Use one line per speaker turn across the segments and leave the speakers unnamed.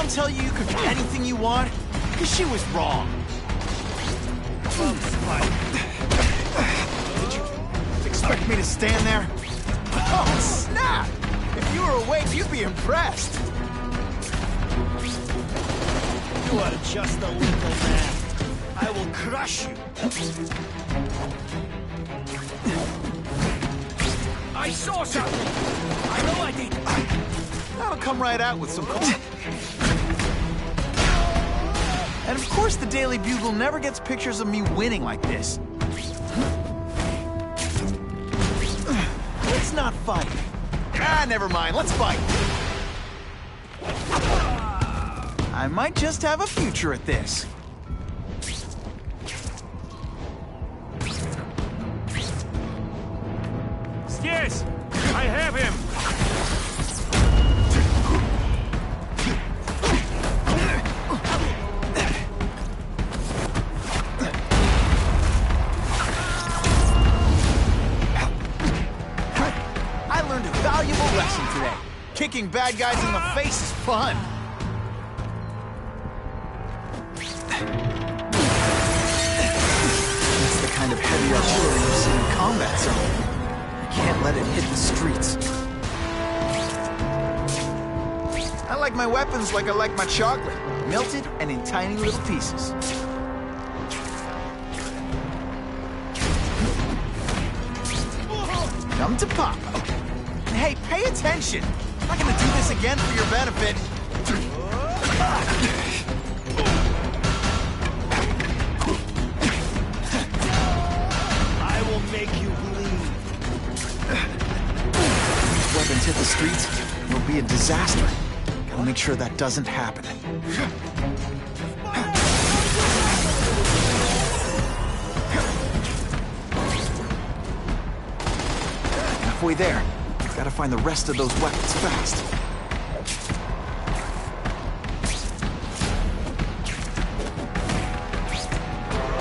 mom tell you you could be anything you want? Because she was wrong. Did you expect me to stand there? Oh, snap! If you were awake, you'd be impressed.
You are just a little man. I will crush you. I saw something. I know I did.
That'll come right out with some... And of course the Daily Bugle never gets pictures of me winning like this. Let's not fight. Ah, never mind. Let's fight. I might just have a future at this.
Yes, I have him.
I learned a valuable lesson today. Kicking bad guys in the face is fun. That's the kind of heavy artillery you see in combat zone. Can't let it hit the streets. I like my weapons like I like my chocolate, melted and in tiny little pieces. Come to Papa. Hey, pay attention. I'm not gonna do this again for your benefit.
I will make you bleed.
If weapons hit the streets, it'll be a disaster. Gotta make sure that doesn't happen. Halfway there. Gotta find the rest of those weapons fast.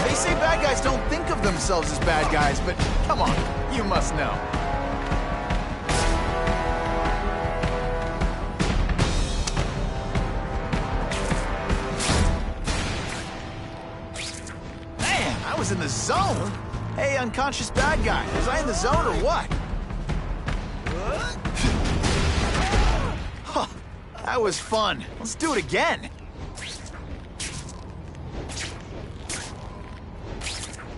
They say bad guys don't think of themselves as bad guys, but come on, you must know. Man, I was in the zone. Hey, unconscious bad guy, was I in the zone or what? Huh, that was fun. Let's do it again.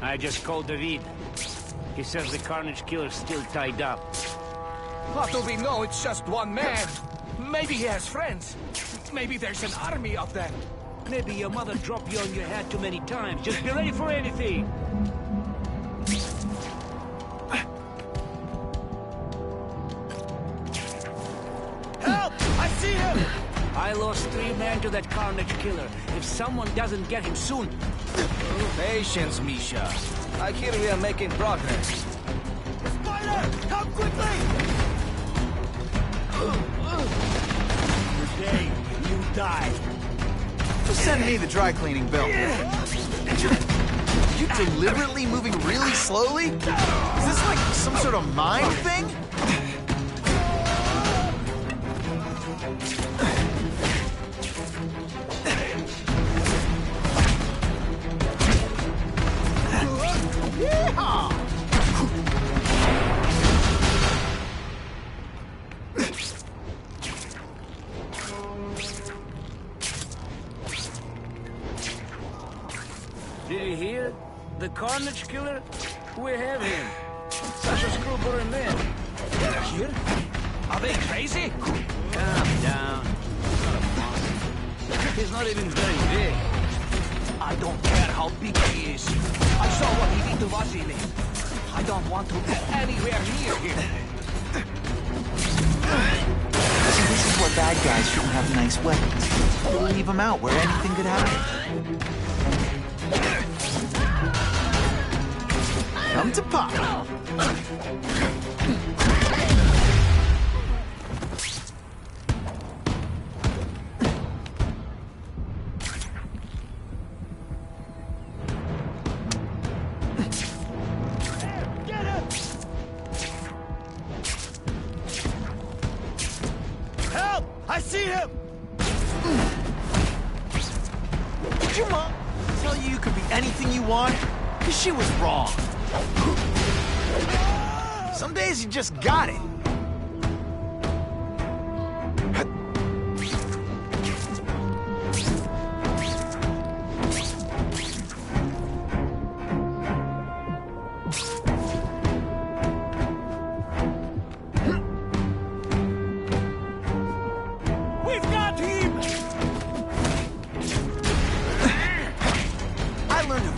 I just called David. He says the Carnage Killer's still tied up.
How do we know it's just one man? Maybe he has friends. Maybe there's an army of them.
Maybe your mother dropped you on your head too many times. Just be ready for anything.
Help! I see him!
I lost 3 men to that Carnage Killer. If someone doesn't get him soon...
Patience, Misha. I hear we are making progress. Spider! Come quickly!
Today, you die.
Just send me the dry cleaning bill. You deliberately moving really slowly? Is this like some sort of mime thing? Yeehaw!
Do you hear? The Carnage Killer? We have him. Such a screwball man.
They're here? Are they crazy?
Calm down. He's not even very big.
I don't care how big he is. I saw what he did to Vasily. I don't want to go anywhere near him.
See, this is where bad guys shouldn't have nice weapons. We'll leave them out where anything could happen. Come to Papa.
Help! I see him!
Did your mom tell you you could be anything you want? Because she was wrong. Some days you just got it.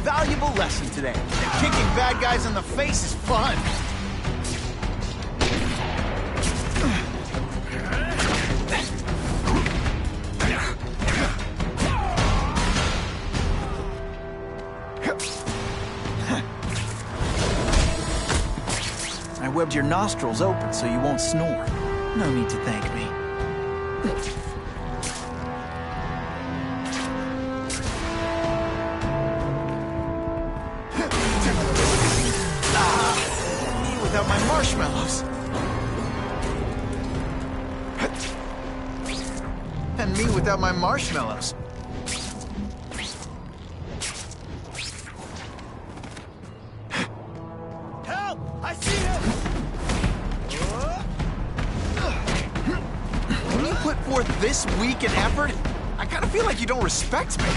Valuable lesson today. Kicking bad guys in the face is fun. I webbed your nostrils open so you won't snore. No need to thank me. Without my marshmallows. And me without my marshmallows. Help! I see him! When you put forth this weak an effort, I kind of feel like you don't respect me.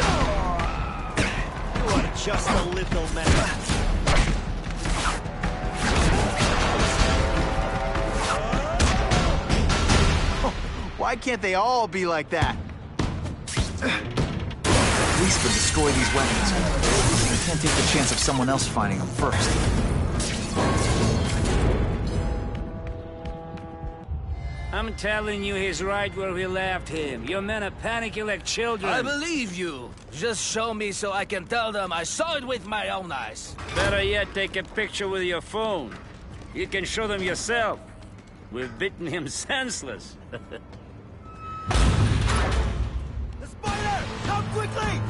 You are just a little man.
Why can't they all be like that? At least would destroy these weapons. I can't take the chance of someone else finding them first.
I'm telling you, he's right where we left him. Your men are panicking like children.
I believe you. Just show me so I can tell them I saw it with my own eyes.
Better yet, take a picture with your phone. You can show them yourself. We've beaten him senseless.
The spider! Come quickly!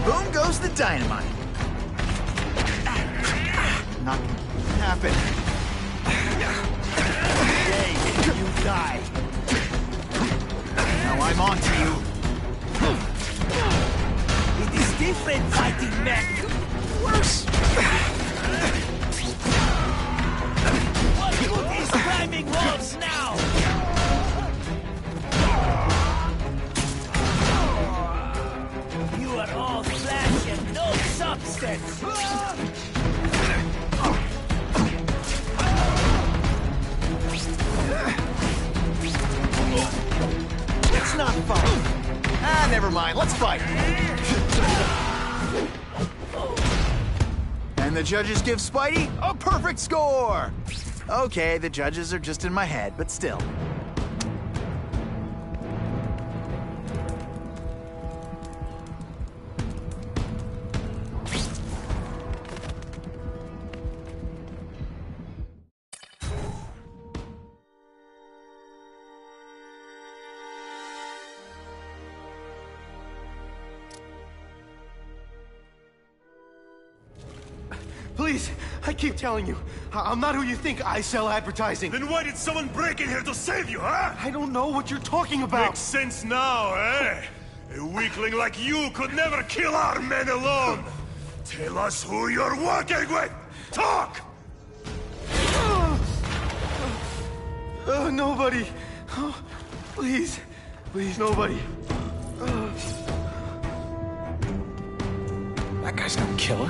Boom goes the dynamite. Not gonna happen.
Today, you die.
Now I'm on to you.
It is different fighting men.
Worse.
What good is climbing walls now? You are all flesh and no substance.
It's not fun. Ah, never mind. Let's fight. And the judges give Spidey a perfect score. Okay, the judges are just in my head, but still.
Please, I keep telling you, I'm not who you think. I sell advertising.
Then why did someone break in here to save you, huh?
I don't know what you're talking about.
Makes sense now, eh? A weakling like you could never kill our men alone! Tell us who you're working with! Talk!
Nobody. Oh, please, nobody.
That guy's no killer.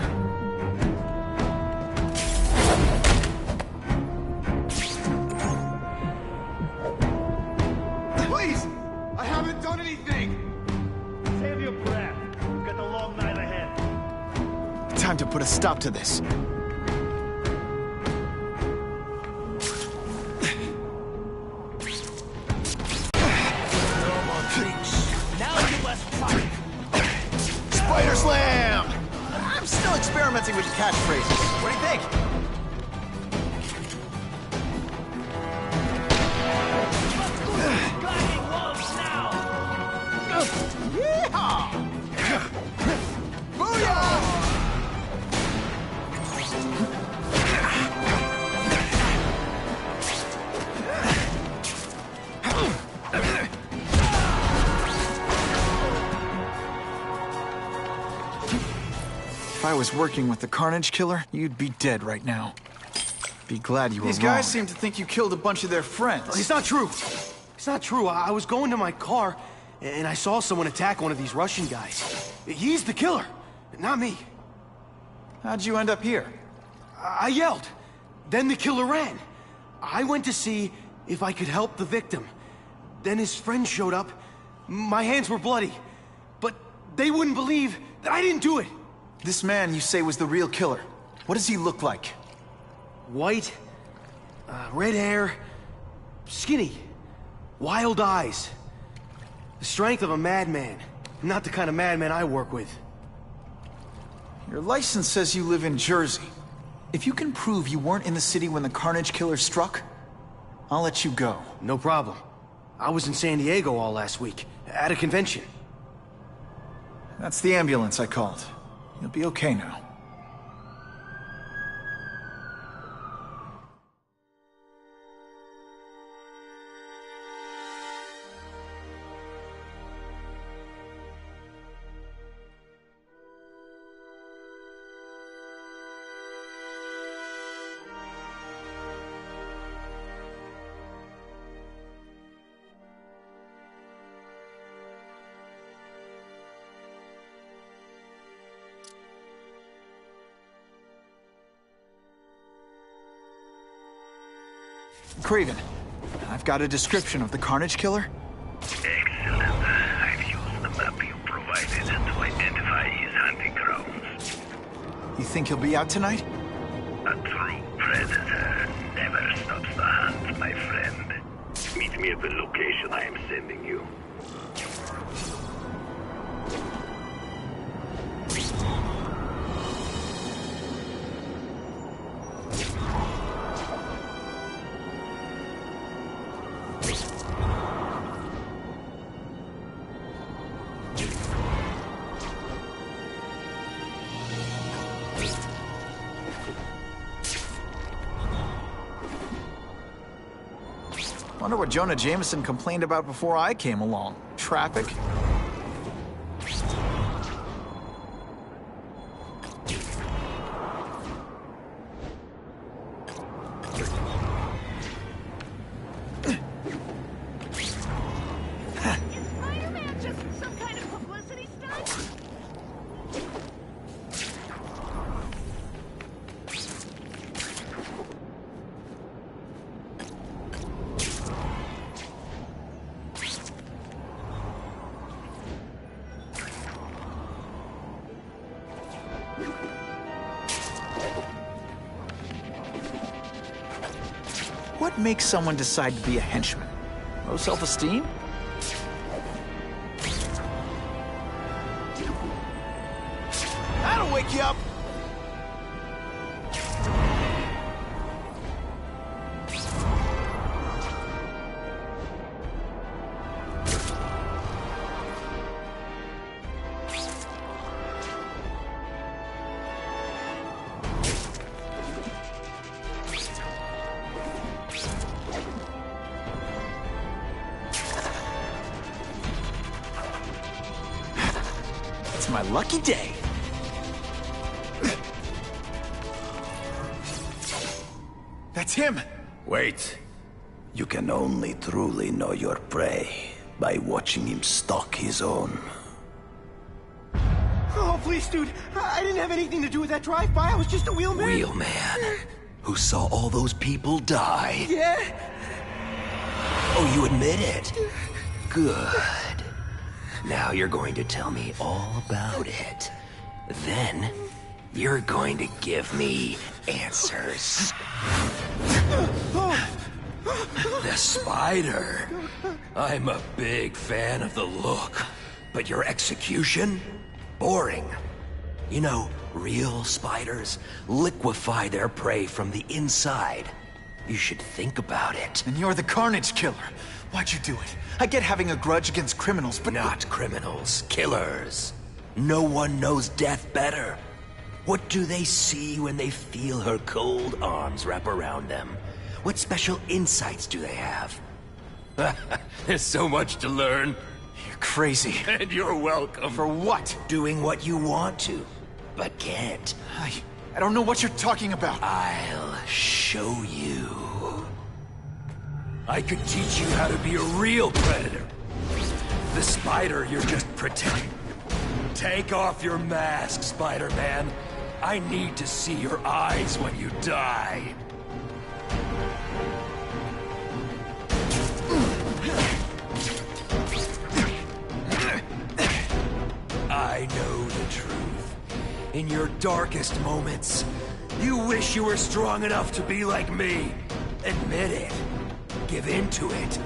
Please! I haven't done anything!
Save your breath. We've got a long night ahead.
time to put a stop to this.
Now you must fight.
Spider Slam! I'm still experimenting with catchphrases. What do you think?
Climbing walls now.
Yeehaw! Booyah! If I was working with the Carnage Killer, you'd be dead right now. Be glad you were wrong.
These guys seem to think you killed a bunch of their friends.
It's not true. It's not true. I was going to my car, and I saw someone attack one of these Russian guys. He's the killer, not me.
How'd you end up here?
I yelled. Then the killer ran. I went to see if I could help the victim. Then his friend showed up. My hands were bloody. But they wouldn't believe that I didn't do it.
This man you say was the real killer. What does he look like?
White, red hair, skinny, wild eyes. The strength of a madman. Not the kind of madman I work with.
Your license says you live in Jersey. If you can prove you weren't in the city when the Carnage Killer struck, I'll let you go.
No problem. I was in San Diego all last week, at a convention.
That's the ambulance I called. You'll be okay now. Craven, I've got a description of the Carnage Killer.
Excellent. I've used the map you provided to identify his hunting grounds.
You think he'll be out tonight?
A true predator never stops the hunt, my friend. Meet me at the location I am sending you.
Wonder what Jonah Jameson complained about before I came along. Traffic?
Spider-Man just some kind of publicity stunt?
What makes someone decide to be a henchman? Low self-esteem?
That'll wake you up!
It's my lucky day. That's him!
Wait. You can only truly know your prey by watching him stalk his own.
Oh, please, dude. I didn't have anything to do with that drive-by. I was just a wheelman.
Wheelman, who saw all those people die.
Yeah?
Oh, you admit it? Good. Now you're going to tell me all about it. Then,
You're going to give me answers. The spider. I'm a big fan of the look, but your execution? Boring. You know, real spiders liquefy their prey from the inside. You should think about it.
And you're the Carnage Killer. Why'd you do it? I get having a grudge against criminals, but...
Not criminals, killers. No one knows death better. What do they see when they feel her cold arms wrap around them? What special insights do they have? There's so much to learn.
You're crazy.
And you're welcome.
For what?
Doing what you want to, but can't.
I don't know what you're talking about.
I'll show you. I could teach you how to be a real predator. The spider you're just pretending. Take off your mask, Spider-Man. I need to see your eyes when you die. I know the truth. In your darkest moments, you wish you were strong enough to be like me. Admit it. Give in to it.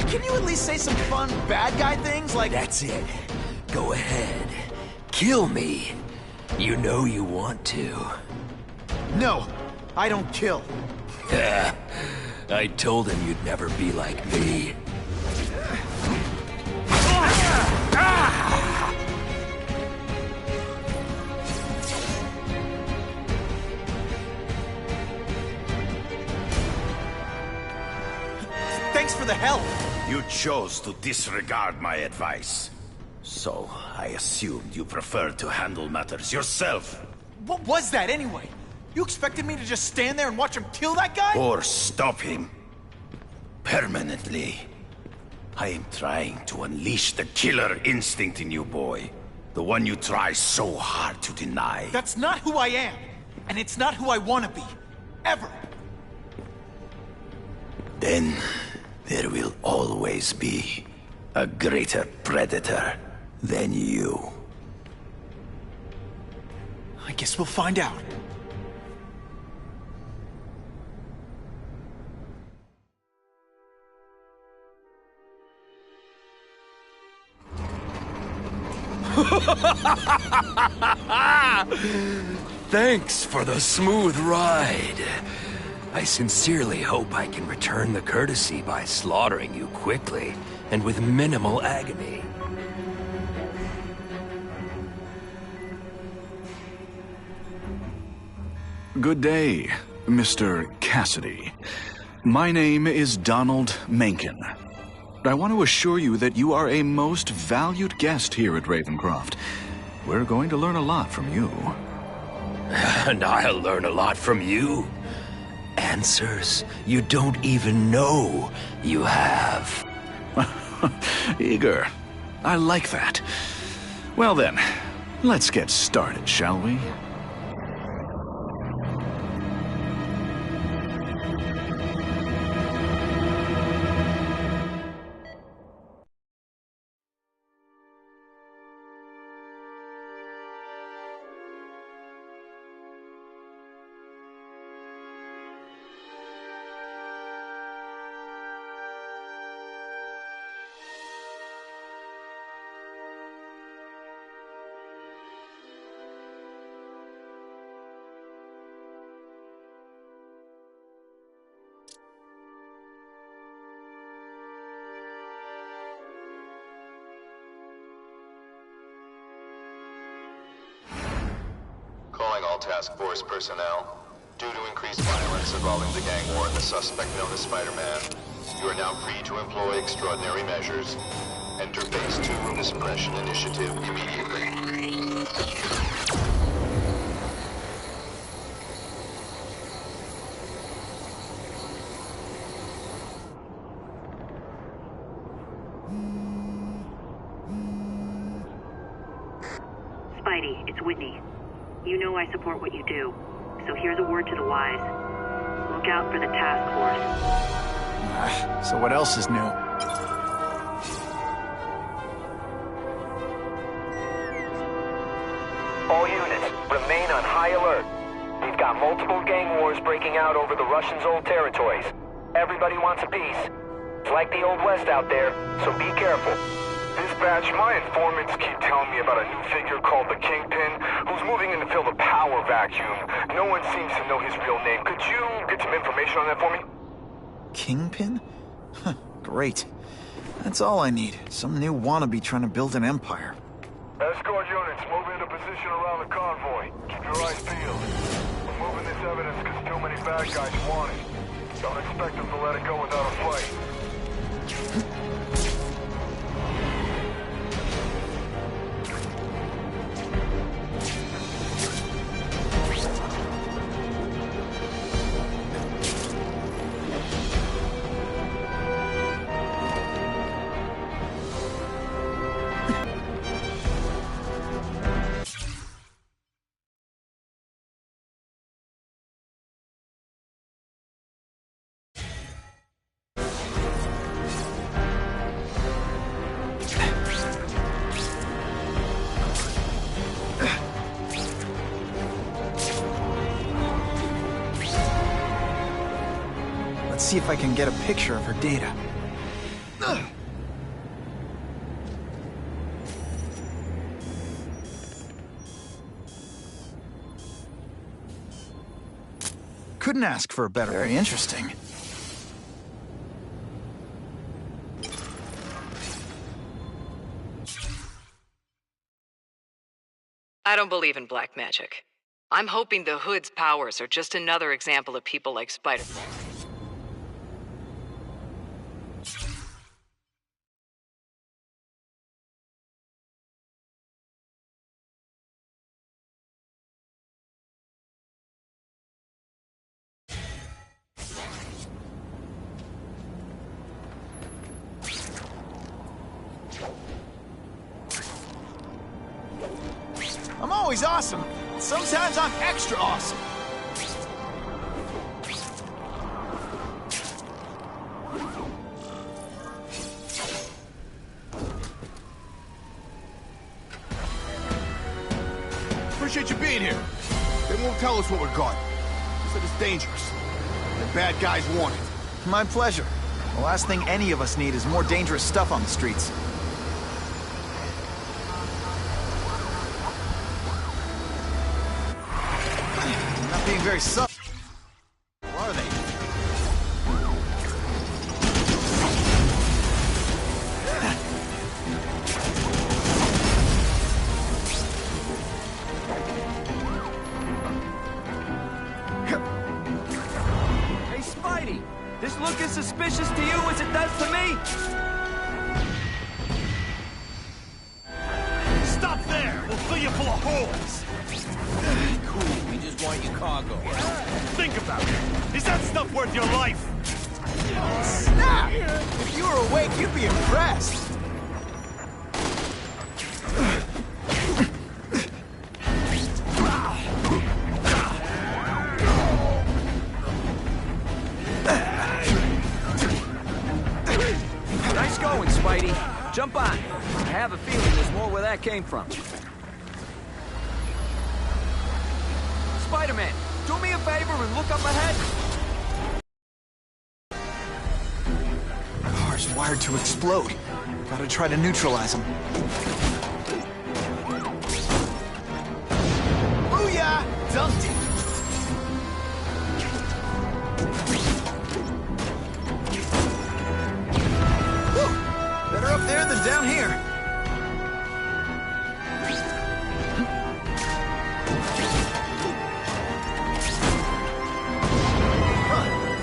Can you at least say some fun bad guy things like...
That's it. Go ahead. Kill me. You know you want to.
No, I don't kill.
I told him you'd never be like me.
Thanks for the help.
You chose to disregard my advice. So, I assumed you preferred to handle matters yourself.
What was that anyway? You expected me to just stand there and watch him kill that guy?
Or stop him. Permanently. I am trying to unleash the killer instinct in you, boy. The one you try so hard to deny.
That's not who I am. And it's not who I want to be. Ever.
Then, there will always be a greater predator than you.
I guess we'll find out.
Thanks for the smooth ride. I sincerely hope I can return the courtesy by slaughtering you quickly and with minimal agony.
Good day, Mr. Cassidy. My name is Donald Mencken. I want to assure you that you are a most valued guest here at Ravencroft. We're going to learn a lot from you.
And I'll learn a lot from you. Answers you don't even know you have.
Eager. I like that. Well then, let's get started, shall we?
Calling all task force personnel. Due to increased violence involving the gang war and the suspect known as Spider-Man, you are now free to employ extraordinary measures. Enter Phase 2 of the Suppression Initiative immediately.
Spidey, it's Whitney. You know I support what you do, so here's a word to the wise. Look out for the task force.
So what else is new?
All
high alert. We've got multiple gang wars breaking out over the Russians' old territories. Everybody wants a piece. It's like the Old West out there, so be careful.
Dispatch, my informants keep telling me about a new figure called the Kingpin, who's moving in to fill the power vacuum. No one seems to know his real name. Could you get some information on that for me?
Kingpin? Huh, great. That's all I need. Some new wannabe trying to build an empire.
Escort units, move into position around the convoy. Keep your eyes peeled. We're moving this evidence because too many bad guys want it. Don't expect them to let it go without a fight.
See if I can get a picture of her data. Couldn't ask for a better. Very interesting.
I don't believe in black magic. I'm hoping the Hood's powers are just another example of people like Spider-Man.
I'm always awesome. Sometimes I'm extra awesome. Appreciate you being here. They won't tell us what we're got. They said it's dangerous. The bad guys want it.
My pleasure. The last thing any of us need is more dangerous stuff on the streets. Not being very subtle. Who are they?
Hey, Spidey! This look as suspicious to you as it does to me?
Stop there! We'll fill you full of holes!
Cool, we just want your cargo.
Think about it. Is that stuff worth your life?
Oh, snap! If you were awake, you'd be impressed.
Nice going, Spidey. Jump on. I have a feeling there's more where that came from. Spider-Man, do me a favor and look up ahead.
Car's wired to explode. Gotta try to neutralize them.
Booyah! Dunked it!
Whew. Better up there than down here.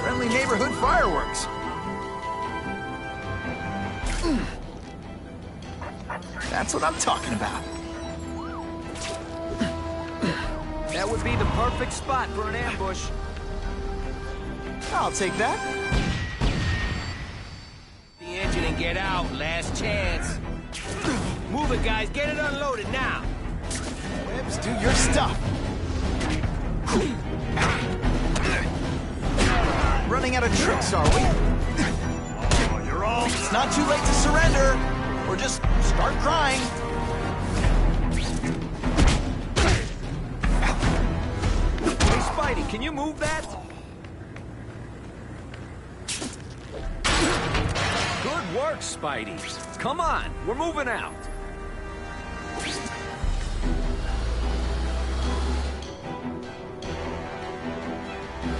Friendly neighborhood fireworks.
That's what I'm talking about.
That would be the perfect spot for an ambush.
I'll take that.
The engine and get out. Last chance. Move it, guys. Get it unloaded now.
Webbs, do your stuff.
Running out of tricks, are we?
Oh, you're all...
It's not too late to surrender. Or just start crying.
Spidey, can you move that? Good work, Spidey. Come on, we're moving out.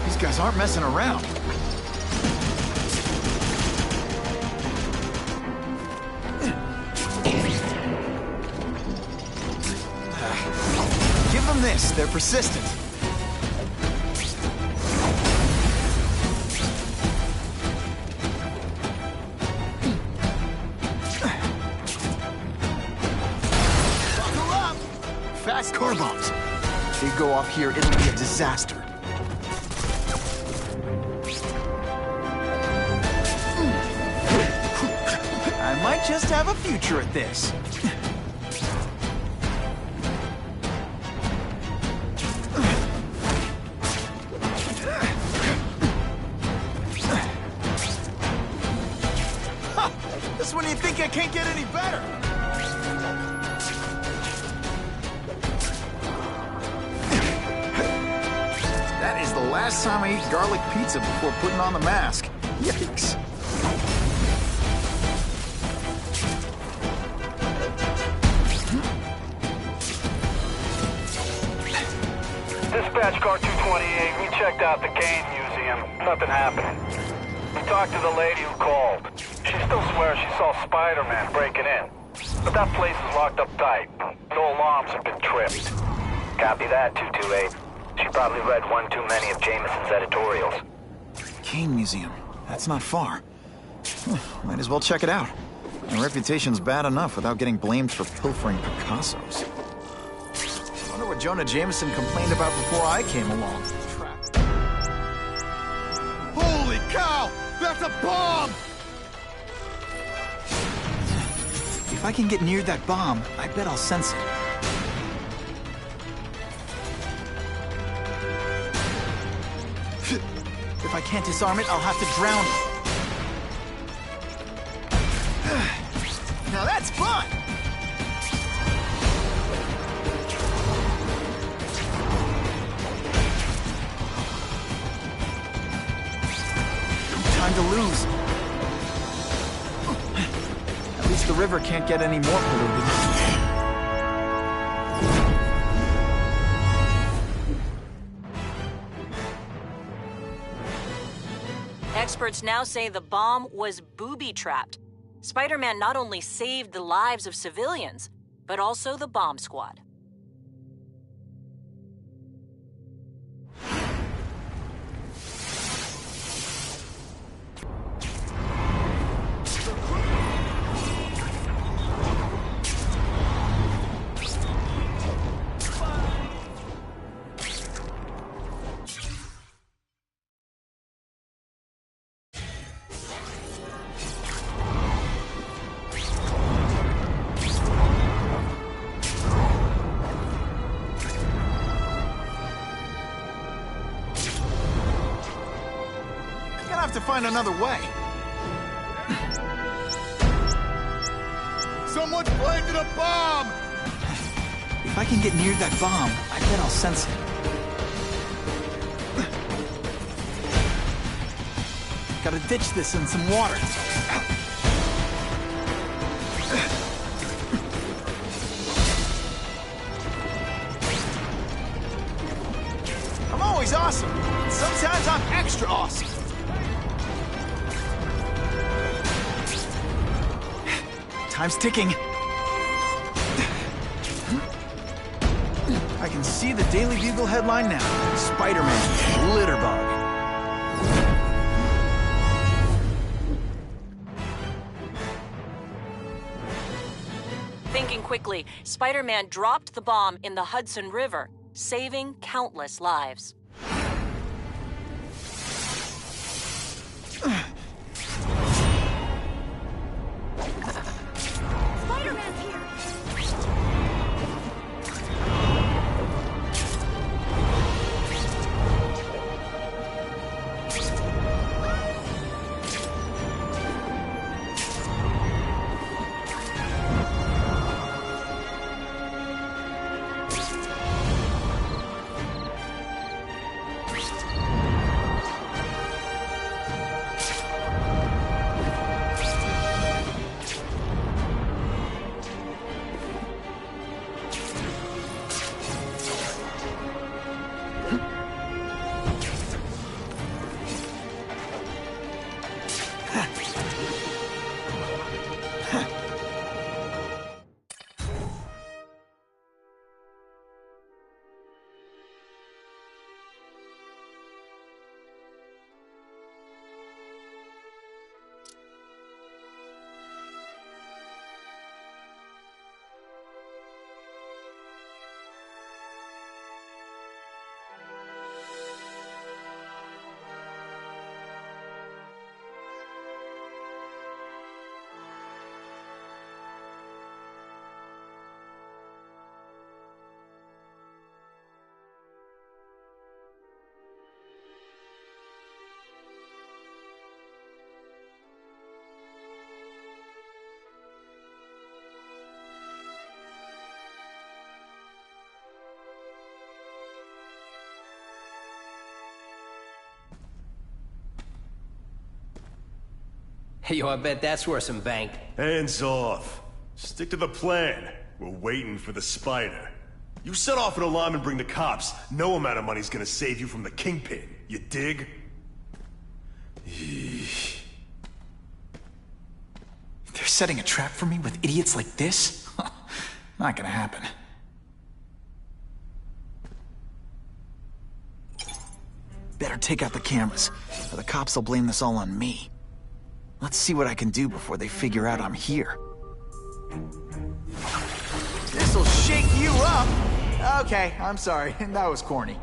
These guys aren't messing around. Give them this. They're persistent.
Buckle up! Fast
Car bombs. They go off here, it'll be a disaster. I might just have a future at this.
This one you think I can't get any better?
That is the last time I ate garlic pizza before putting on the mask. Yikes.
Dispatch car 228, we checked out the game museum. Nothing happening. We talked to the lady who called. She still swears she saw Spider-Man breaking in. But that place is locked up tight. No alarms have been tripped.
Copy that, 228. She probably read one too many of Jameson's editorials.
Kane Museum. That's not far. Might as well check it out. My reputation's bad enough without getting blamed for pilfering Picassos. Wonder what Jonah Jameson complained about before I came along.
Holy cow! That's a bomb!
If I can get near that bomb, I bet I'll sense it. If I can't disarm it, I'll have to drown it.
Now that's fun!
No time to lose. At least the river can't get any more polluted.
Experts now say the bomb was booby-trapped. Spider-Man not only saved the lives of civilians, but also the bomb squad.
To find another way. Someone's planted a bomb!
If I can get near that bomb, I bet I'll sense it. Gotta ditch this in some water.
I'm always awesome. Sometimes I'm extra awesome.
Time's ticking. I can see the Daily Bugle headline now. Spider-Man, litter bug.
Thinking quickly, Spider-Man dropped the bomb in the Hudson River, saving countless lives.
Hey, yo, I bet that's worth some bank.
Hands off. Stick to the plan. We're waiting for the spider. You set off an alarm and bring the cops. No amount of money's gonna save you from the kingpin. You dig?
They're setting a trap for me with idiots like this? Not gonna happen. Better take out the cameras, or the cops will blame this all on me. Let's see what I can do before they figure out I'm here. This'll shake you up! Okay, I'm sorry. That was corny.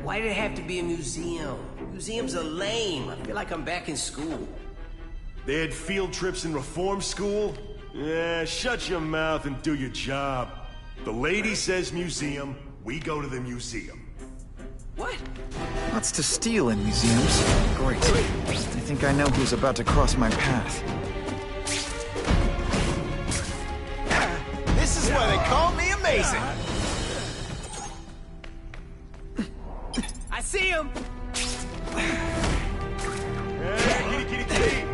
Why did it have to be a museum? Museums are lame. I feel like I'm back in school.
They had field trips in reform school? Yeah, shut your mouth and do your job. The lady says museum, we go to the museum.
What?
Lots to steal in museums. Great. I think I know who's about to cross my path.
This is why they call me amazing!
I see him!
Hey, kitty, kitty, kitty!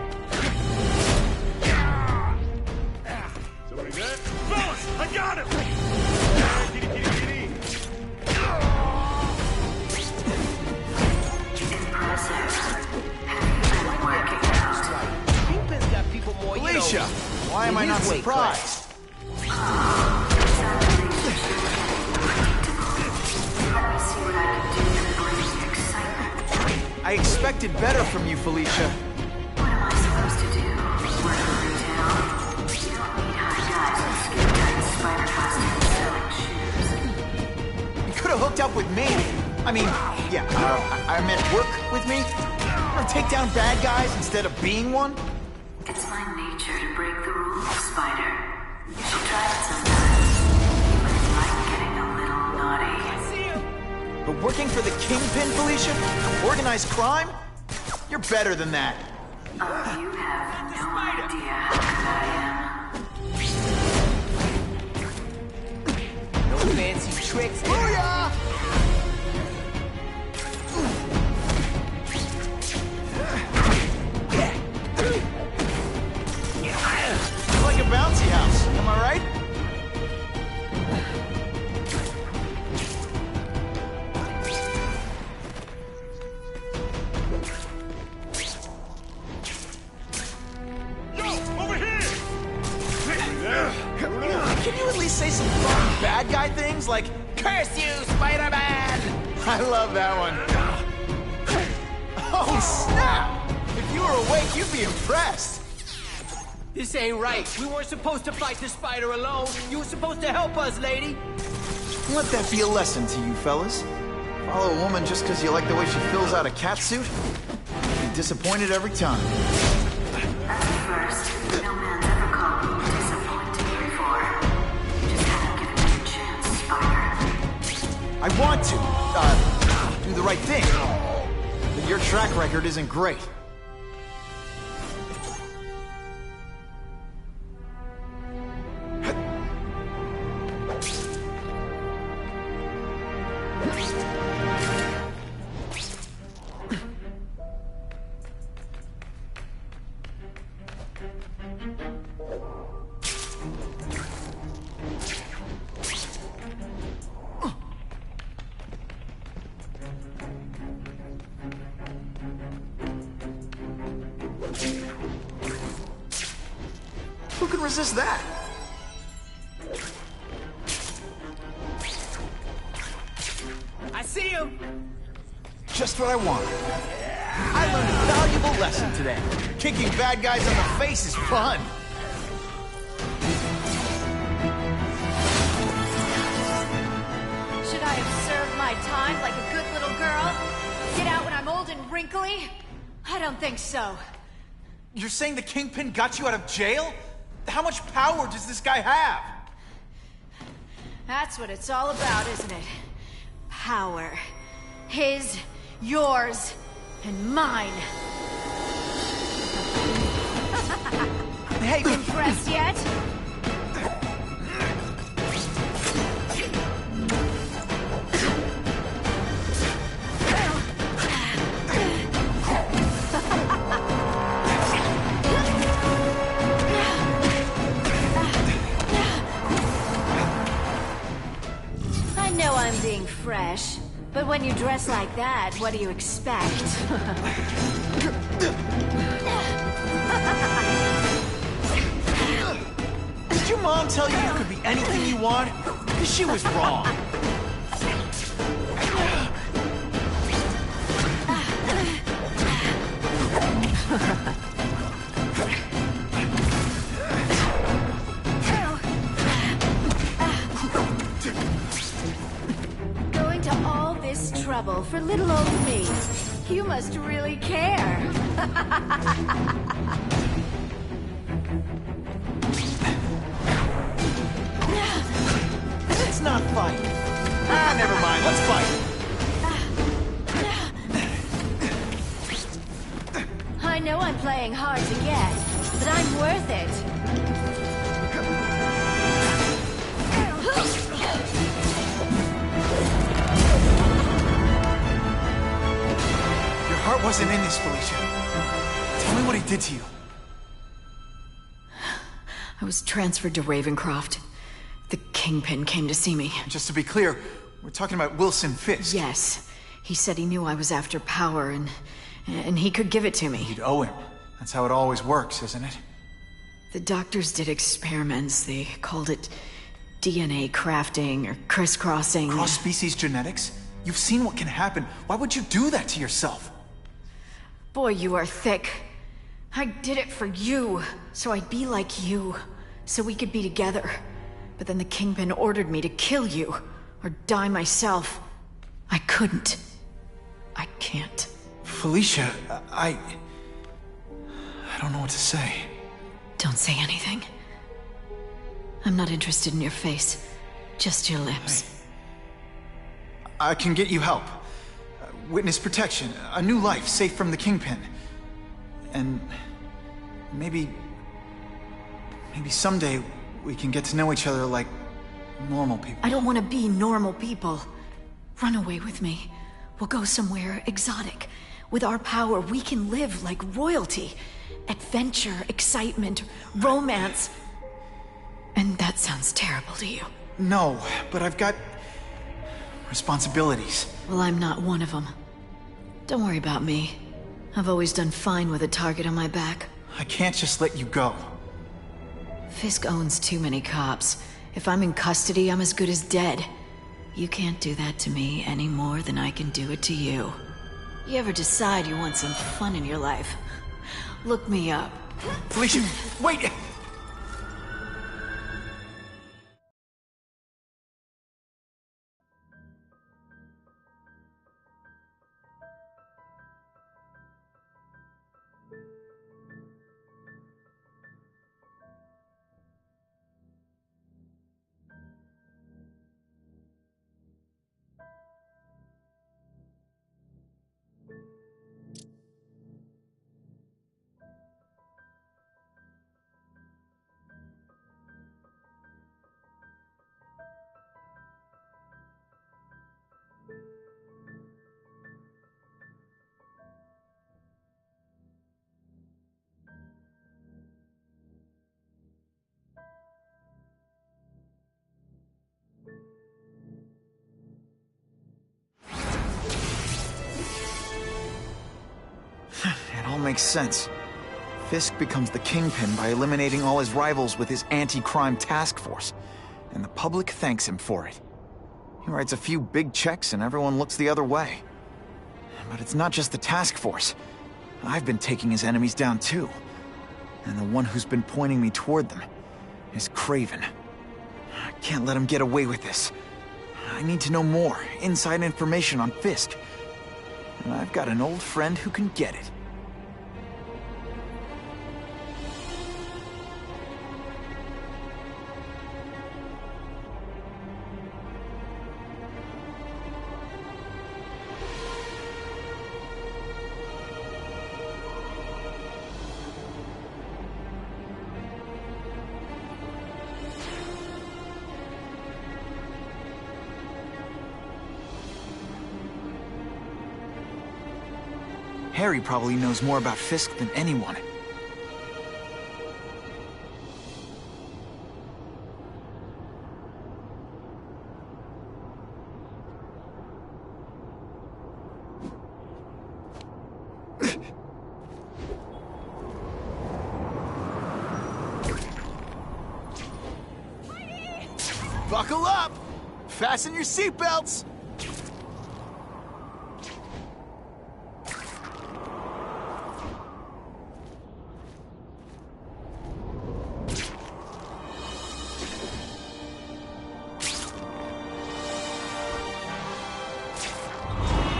Somebody there? Fellas, I got him! Hey, kitty, kitty, kitty!
Kingpin's got people more,
Felicia, why am I not surprised? I expected better from you, Felicia.
What am I supposed to do? Work in retail? You don't need high guys in skin-tight spider costumes selling shoes.
You could have hooked up with me. I mean, yeah, I meant work with me. Or take down bad guys instead of being one.
It's my nature to break the rules, Spider. You should try it sometime. But it's like getting a little naughty.
But working for the Kingpin, Felicia? Organized crime? You're better than that.
Oh, you have no idea how good I am.
No fancy tricks.
Booyah! Like a bouncy house, am I right? Can you at least say some fun bad guy things like, "Curse you, Spider-Man"? I love that one. Oh, snap! If you were awake, you'd be impressed.
This ain't right. We weren't supposed to fight the spider alone. You were supposed to help us, lady.
Let that be a lesson to you, fellas. Follow a woman just because you like the way she fills out a catsuit? You'll be disappointed every time.
At first, no man's ever called me disappointing before. You just haven't given me a chance, Spider.
I want to, do the right thing. But your track record isn't great. Who can resist that?
I see him.
Just what I want. I learned a valuable lesson today. Kicking bad guys in the face is fun.
Should I have served my time like a good little girl? Get out when I'm old and wrinkly? I don't think so.
You're saying the Kingpin got you out of jail? How much power does this guy have?
That's what it's all about, isn't it? Power. His, yours, and mine.
Hey,
impressed yet? when you dress like that, what do you expect?
Did your mom tell you you could be anything you want? Because she was wrong.
Going to all this trouble for little old me. You must really care.
Let's not fight. Ah, never mind. Let's fight.
I know I'm playing hard to get, but I'm worth it.
Your heart wasn't in this, Felicia. Tell me what he did to you.
I was transferred to Ravencroft. The Kingpin came to see me.
Just to be clear, we're talking about Wilson Fisk.
Yes. He said he knew I was after power and he could give it to me.
You'd owe him. That's how it always works, isn't it?
The doctors did experiments. They called it DNA crafting or crisscrossing.
Cross-species genetics? You've seen what can happen. Why would you do that to yourself?
Boy, you are thick. I did it for you, so I'd be like you, so we could be together. But then the Kingpin ordered me to kill you, or die myself. I couldn't. I can't.
Felicia, I don't know what to say.
Don't say anything. I'm not interested in your face, just your lips.
I can get you help. Witness protection, a new life, safe from the Kingpin. And maybe someday we can get to know each other like normal people.
I don't want to be normal people. Run away with me. We'll go somewhere exotic. With our power, we can live like royalty. Adventure, excitement, romance. And that sounds terrible to you.
No, but I've got responsibilities.
Well, I'm not one of them. Don't worry about me. I've always done fine with a target on my back.
I can't just let you go.
Fisk owns too many cops. If I'm in custody, I'm as good as dead. You can't do that to me any more than I can do it to you. You ever decide you want some fun in your life? Look me up.
Felicia, wait! It all makes sense. Fisk becomes the Kingpin by eliminating all his rivals with his anti-crime task force, and the public thanks him for it. He writes a few big checks and everyone looks the other way. But it's not just the task force. I've been taking his enemies down too. And the one who's been pointing me toward them is Craven. I can't let him get away with this. I need to know more, inside information on Fisk. And I've got an old friend who can get it. Harry probably knows more about Fisk than anyone.
Buckle up! Fasten your seatbelts!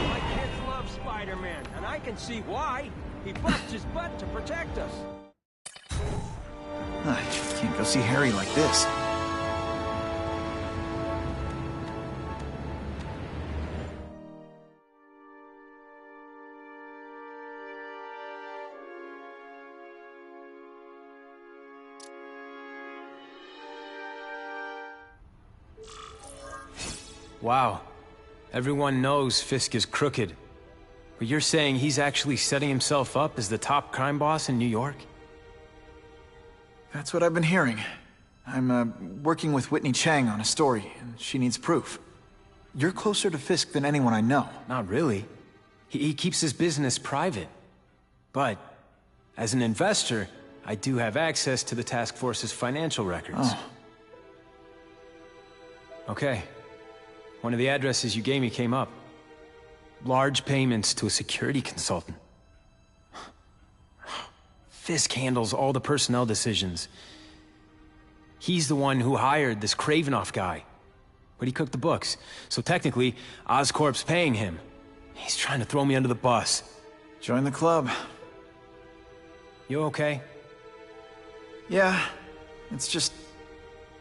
My kids love Spider-Man, and I can see why. He busts his butt to protect us.
I can't go see Harry like this.
Wow. Everyone knows Fisk is crooked. But you're saying he's actually setting himself up as the top crime boss in New York?
That's what I've been hearing. I'm working with Whitney Chang on a story, and she needs proof. You're closer to Fisk than anyone I know.
Not really. He keeps his business private. But, as an investor, I do have access to the task force's financial records.
Oh.
Okay. One of the addresses you gave me came up. Large payments to a security consultant. Fisk handles all the personnel decisions. He's the one who hired this Kravinoff guy. But he cooked the books, so technically, Oscorp's paying him. He's trying to throw me under the bus.
Join the club.
You okay?
Yeah, it's just...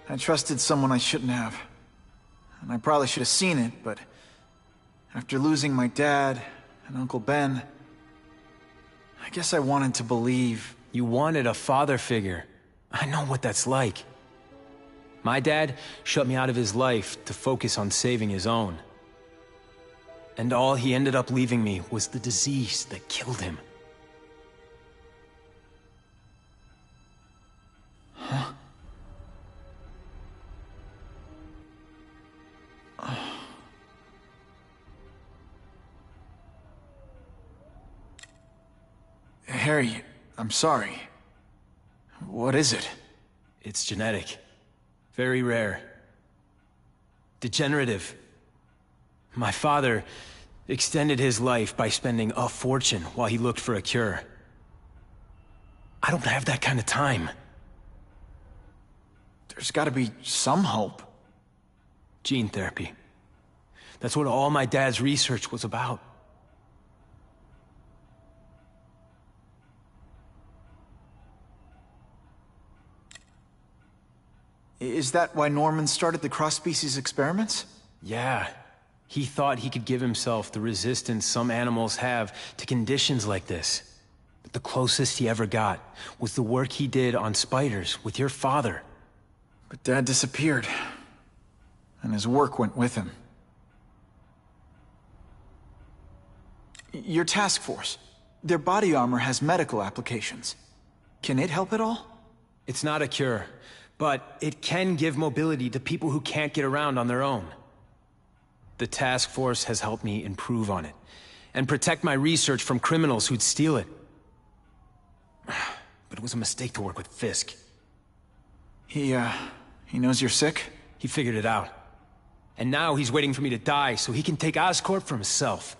I trusted someone I shouldn't have. And I probably should have seen it, but... after losing my dad and Uncle Ben... I guess I wanted to believe...
You wanted a father figure. I know what that's like. My dad shut me out of his life to focus on saving his own. And all he ended up leaving me was the disease that killed him.
Huh? Harry, I'm sorry. What is it?
It's genetic. Very rare. Degenerative. My father extended his life by spending a fortune while he looked for a cure. I don't have that kind of time.
There's gotta be some hope.
Gene therapy. That's what all my dad's research was about.
Is that why Norman started the cross-species experiments?
Yeah. He thought he could give himself the resistance some animals have to conditions like this. But the closest he ever got was the work he did on spiders with your father.
But Dad disappeared. And his work went with him. Your task force. Their body armor has medical applications. Can it help at all?
It's not a cure, but it can give mobility to people who can't get around on their own. The task force has helped me improve on it, and protect my research from criminals who'd steal it. But it was a mistake to work with Fisk.
He knows you're sick?
He figured it out. And now he's waiting for me to die so he can take Oscorp for himself.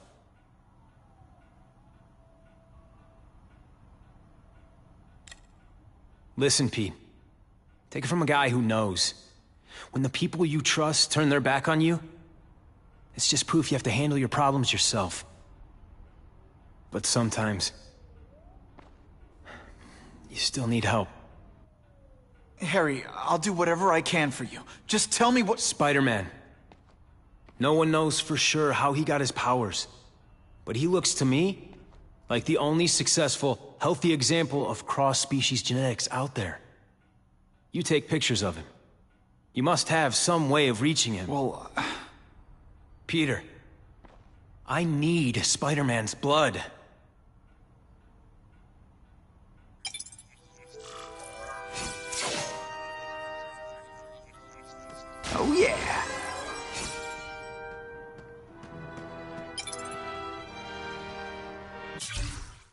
Listen, Pete. Take it from a guy who knows. When the people you trust turn their back on you, it's just proof you have to handle your problems yourself. But sometimes, you still need help.
Harry, I'll do whatever I can for you. Just tell me what—
Spider-Man. No one knows for sure how he got his powers. But he looks to me like the only successful, healthy example of cross-species genetics out there. You take pictures of him. You must have some way of reaching him.
Well,
Peter, I need Spider-Man's blood.
Oh yeah!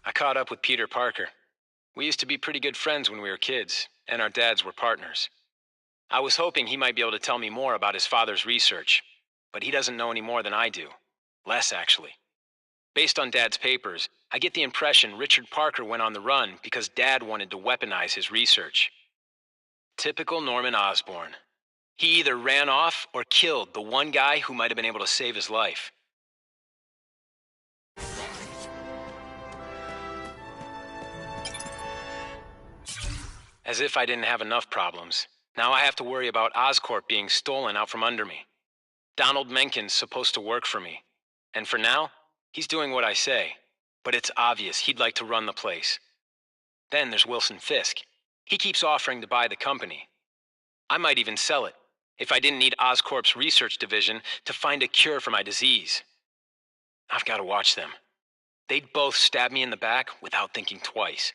I caught up with Peter Parker. We used to be pretty good friends when we were kids, and our dads were partners. I was hoping he might be able to tell me more about his father's research, but he doesn't know any more than I do. Less, actually. Based on Dad's papers, I get the impression Richard Parker went on the run because Dad wanted to weaponize his research. Typical Norman Osborn. He either ran off or killed the one guy who might have been able to save his life. As if I didn't have enough problems. Now I have to worry about Oscorp being stolen out from under me. Donald Menken's supposed to work for me. And for now, he's doing what I say. But it's obvious he'd like to run the place. Then there's Wilson Fisk. He keeps offering to buy the company. I might even sell it, if I didn't need Oscorp's research division to find a cure for my disease. I've got to watch them. They'd both stab me in the back without thinking twice.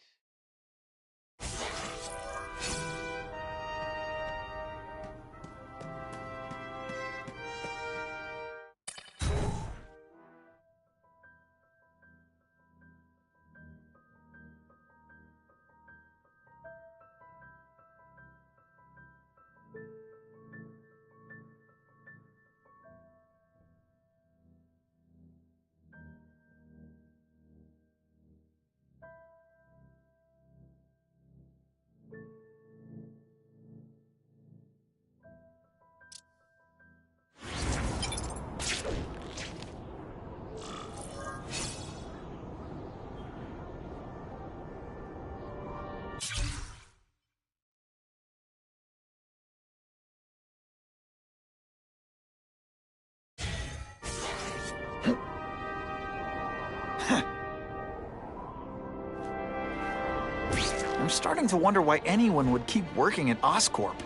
I'm starting to wonder why anyone would keep working at Oscorp.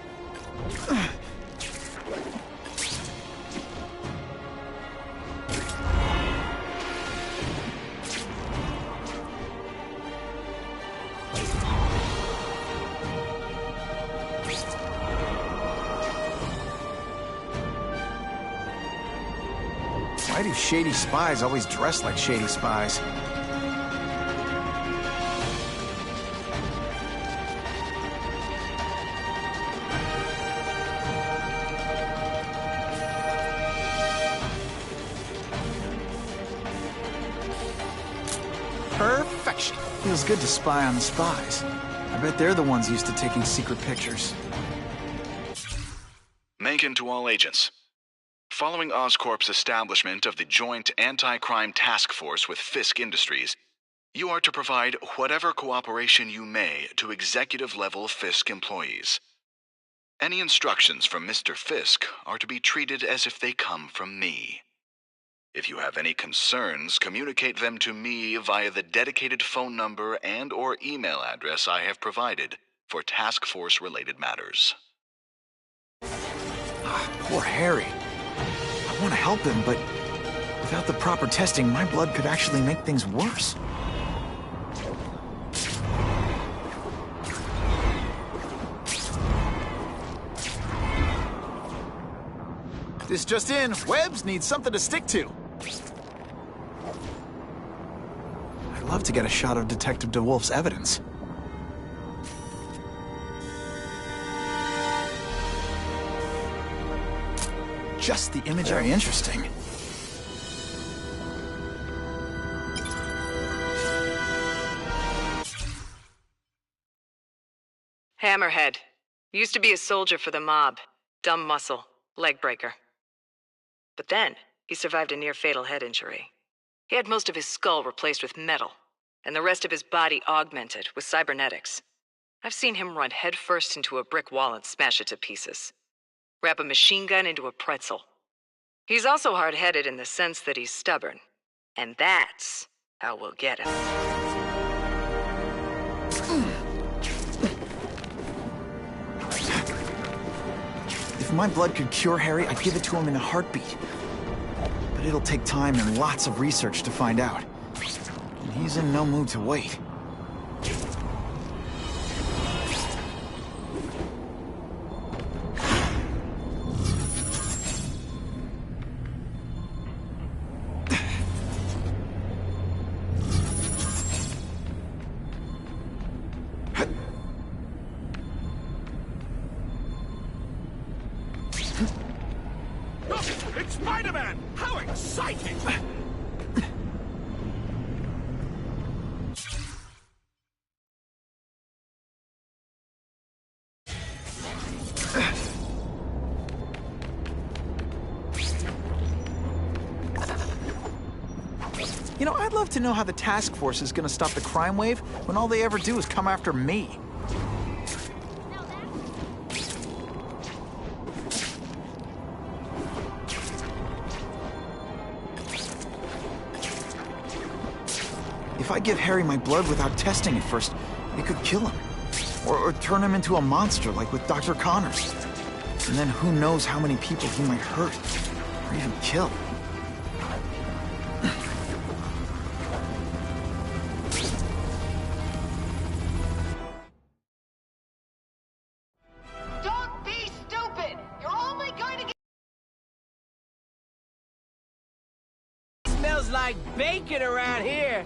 Why do shady spies always dress like shady spies? Perfection. Feels good to spy on the spies. I bet they're the ones used to taking secret pictures.
Mencken to all agents. Following Oscorp's establishment of the Joint Anti-Crime Task Force with Fisk Industries, you are to provide whatever cooperation you may to executive-level Fisk employees. Any instructions from Mr. Fisk are to be treated as if they come from me. If you have any concerns, communicate them to me via the dedicated phone number and/or email address I have provided for task force-related matters.
Poor Harry. I want to help him, but without the proper testing, my blood could actually make things worse. This just in, Webbs needs something to stick to. I'd love to get a shot of Detective DeWolf's evidence. Just the image. Very interesting.
Hammerhead. Used to be a soldier for the mob. Dumb muscle. Leg breaker. But then, he survived a near-fatal head injury. He had most of his skull replaced with metal, and the rest of his body augmented with cybernetics. I've seen him run headfirst into a brick wall and smash it to pieces. Wrap a machine gun into a pretzel. He's also hard-headed in the sense that he's stubborn. And that's how we'll get him.
If my blood could cure Harry, I'd give it to him in a heartbeat. But it'll take time and lots of research to find out. And he's in no mood to wait.
Spider-Man! How exciting!
You know, I'd love to know how the task force is gonna stop the crime wave when all they ever do is come after me. If I give Harry my blood without testing it first, it could kill him. Or turn him into a monster like with Dr. Connors. And then who knows how many people he might hurt, or even kill.
Don't be stupid! You're only going to get...
Smells like bacon around here.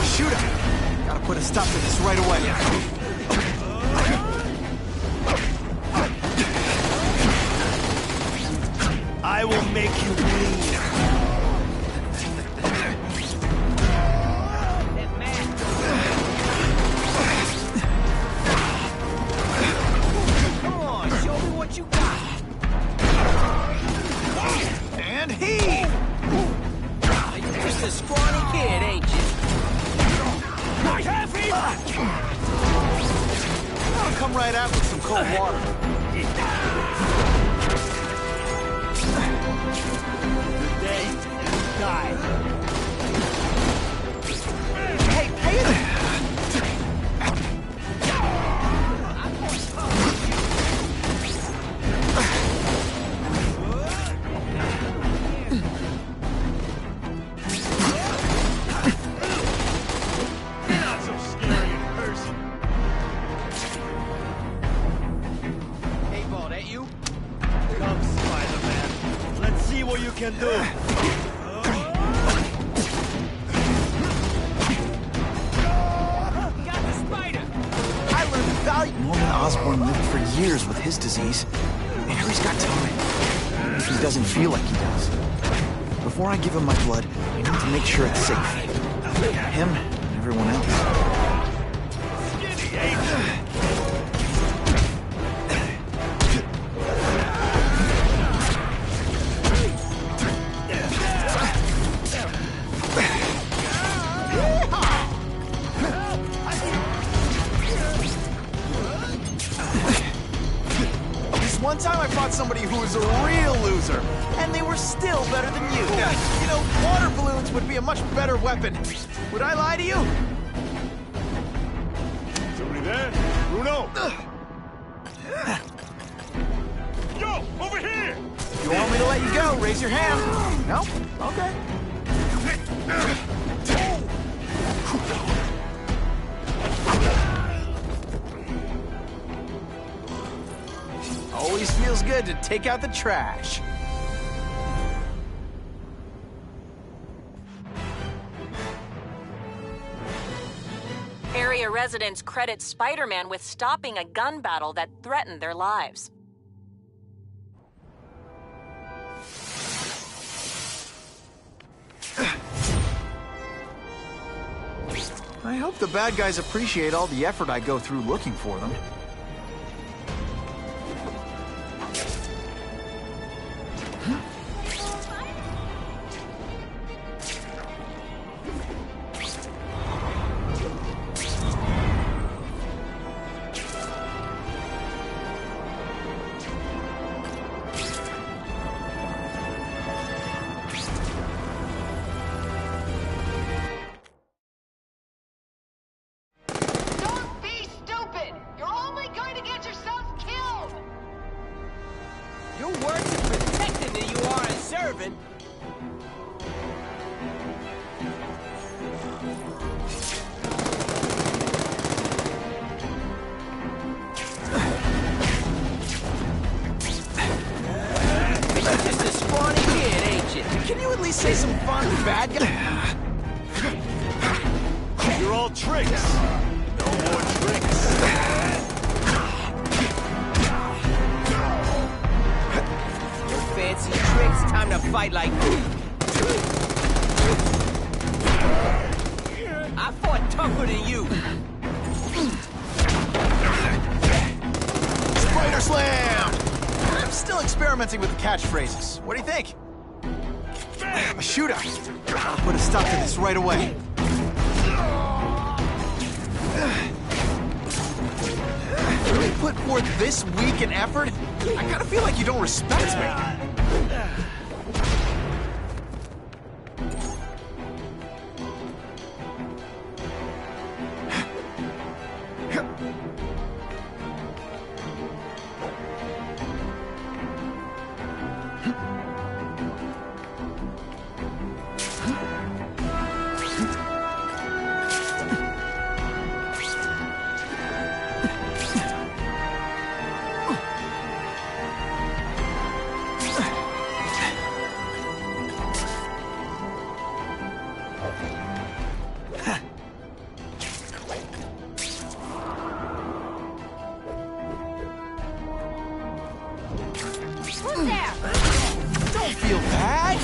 Shoot him! Gotta put a stop to this right away.
I will make you bleed.
Come on, show me what you got.
And he!
You're just a scrawny kid, ain't you?
I'll come right out with some cold water.
Today, die.
Hey, pay it!
Not so scary in person.
Hey, ball, that you?
Come, Spider-Man. Let's see what you can do.
Got the spider.
I learned the value. Norman Osborn lived for years with his disease. Harry's got time. If he doesn't feel like he does. Before I give him my blood, I need to make sure it's safe. Him and everyone else.
This one time I fought somebody who was a real loser, and they were still better than you. You know, water balloons would be a much better weapon. Would I lie to you?
Somebody there? Bruno! Yo, over here!
You want me to let you go? Raise your hand. No? Okay. Always feels good to take out the trash.
Area residents credit Spider-Man with stopping a gun battle that threatened their lives.
I hope the bad guys appreciate all the effort I go through looking for them.
Don't be stupid! You're only going to get yourself killed!
You're worse at protecting than you are at serving. You're just a scrawny kid, ain't you?
Can you at least say some fun bad guy?
You're all tricks. No more tricks.
time to fight like... I fought tougher than you.
Spider Slam! I'm still experimenting with the catchphrases. What do you think? A shootout. I'll put a stop to this right away. Really put forth this week an effort? I kinda feel like you don't respect me. Don't feel bad.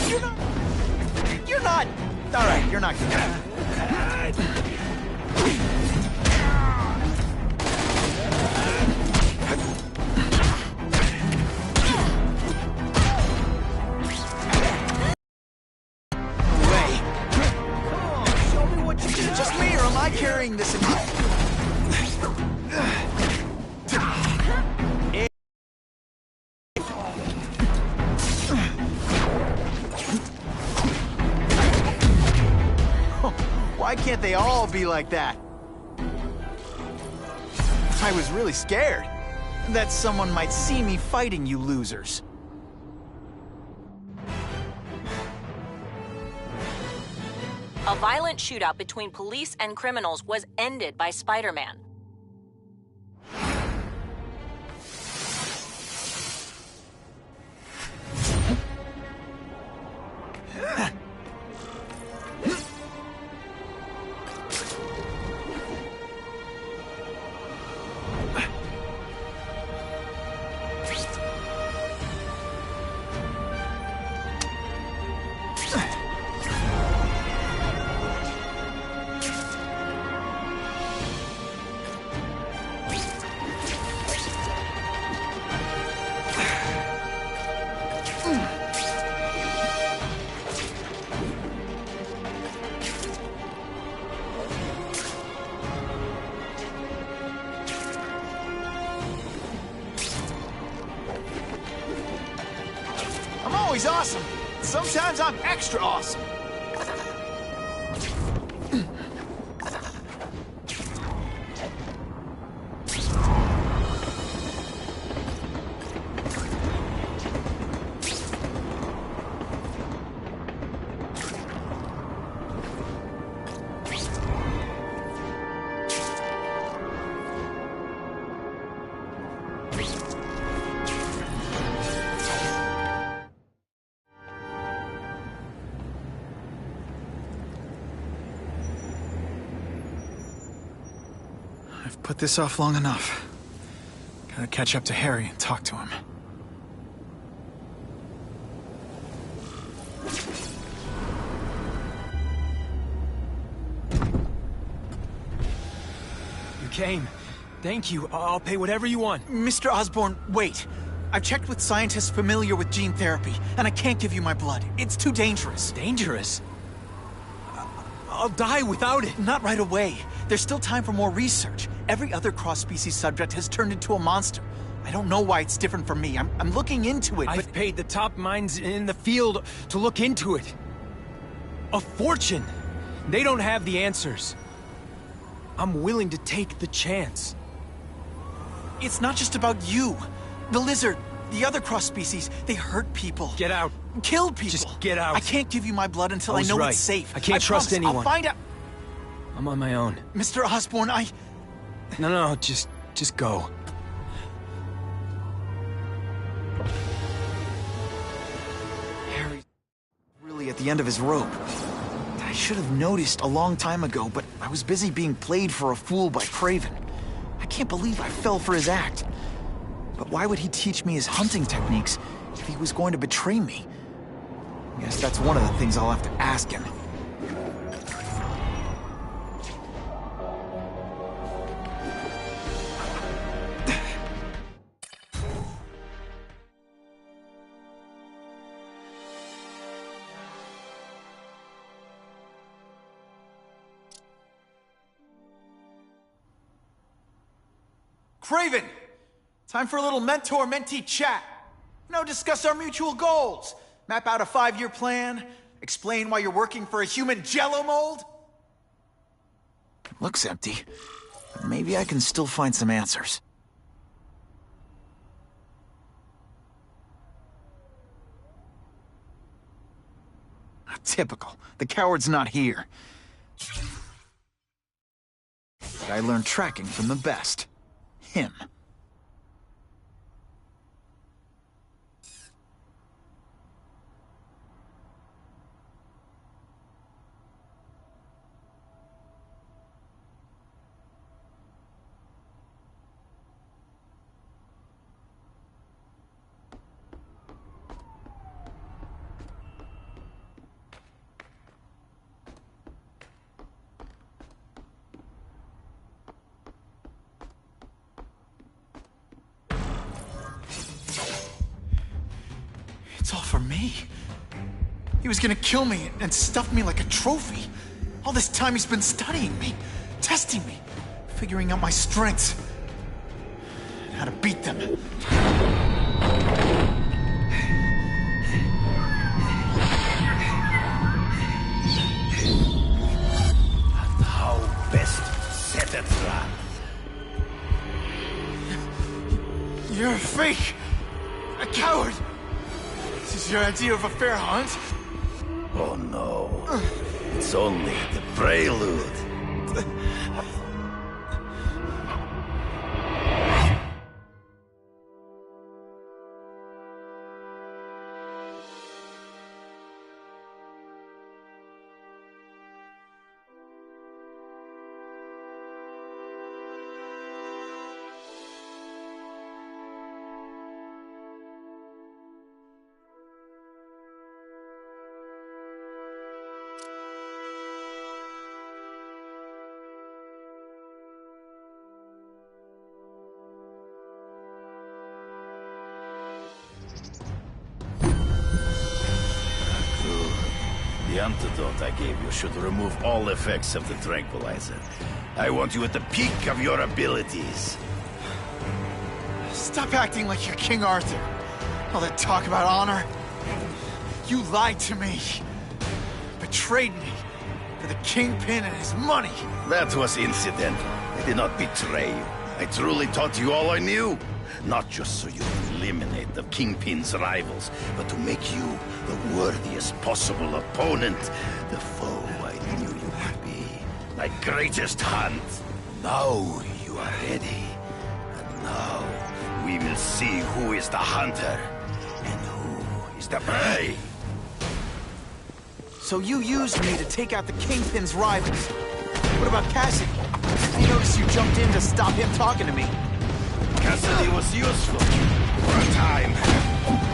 You're not. All right, you're not gonna. Way. Come on, show me what you got. Just me, or am I carrying this in my... Why can't they all be like that? I was really scared that someone might see me fighting you losers.
A violent shootout between police and criminals was ended by Spider-Man. I'm always awesome. Sometimes I'm extra awesome.
I've put this off long enough. Gotta catch up to Harry and talk to him.
You came. Thank you. I'll pay whatever you want.
Mr. Osborn, wait. I've checked with scientists familiar with gene therapy, and I can't give you my blood. It's too dangerous.
Dangerous? I'll die without it.
Not right away. There's still time for more research. Every other cross-species subject has turned into a monster. I don't know why it's different from me. I'm looking into it,
I've paid the top minds in the field to look into it. A fortune. They don't have the answers. I'm willing to take the chance.
It's not just about you. The lizard, the other cross-species, they hurt people.
Get out.
Kill people.
Just get out.
I can't give you my blood until I know
right.
it's safe.
I can't trust
promise.
anyone.
I'll find out.
I'm on my own.
Mr. Osborn,
No, just go.
Harry's really at the end of his rope. I should have noticed a long time ago, but I was busy being played for a fool by Craven. I can't believe I fell for his act. But why would he teach me his hunting techniques if he was going to betray me?
Guess that's one of the things I'll have to ask him.
Craven! Time for a little mentor-mentee chat. Discuss our mutual goals. Map out a 5-year plan. Explain why you're working for a human jello mold.
Looks empty. Maybe I can still find some answers. Typical. The coward's not here. But I learned tracking from the best. Him.
It's all for me. He was gonna kill me and stuff me like a trophy. All this time he's been studying me, testing me, figuring out my strengths, and how to beat them.
And how best set a trap.
You're a fake! A coward! This is your idea of a fair hunt?
Oh no. It's only the prelude. The antidote I gave you should remove all effects of the tranquilizer. I want you at the peak of your abilities.
Stop acting like you're King Arthur. All that talk about honor. You lied to me. Betrayed me. For the Kingpin and his money.
That was incidental. I did not betray you. I truly taught you all I knew. Not just so you could eliminate the Kingpin's rivals, but to make you the worthiest possible opponent. The foe I knew you would be. My greatest hunt. Now you are ready. And now we will see who is the hunter and who is the prey.
So you used me to take out the Kingpin's rivals. What about Cassidy? I noticed you jumped in to stop him talking to me.
Cassidy was useful for a time.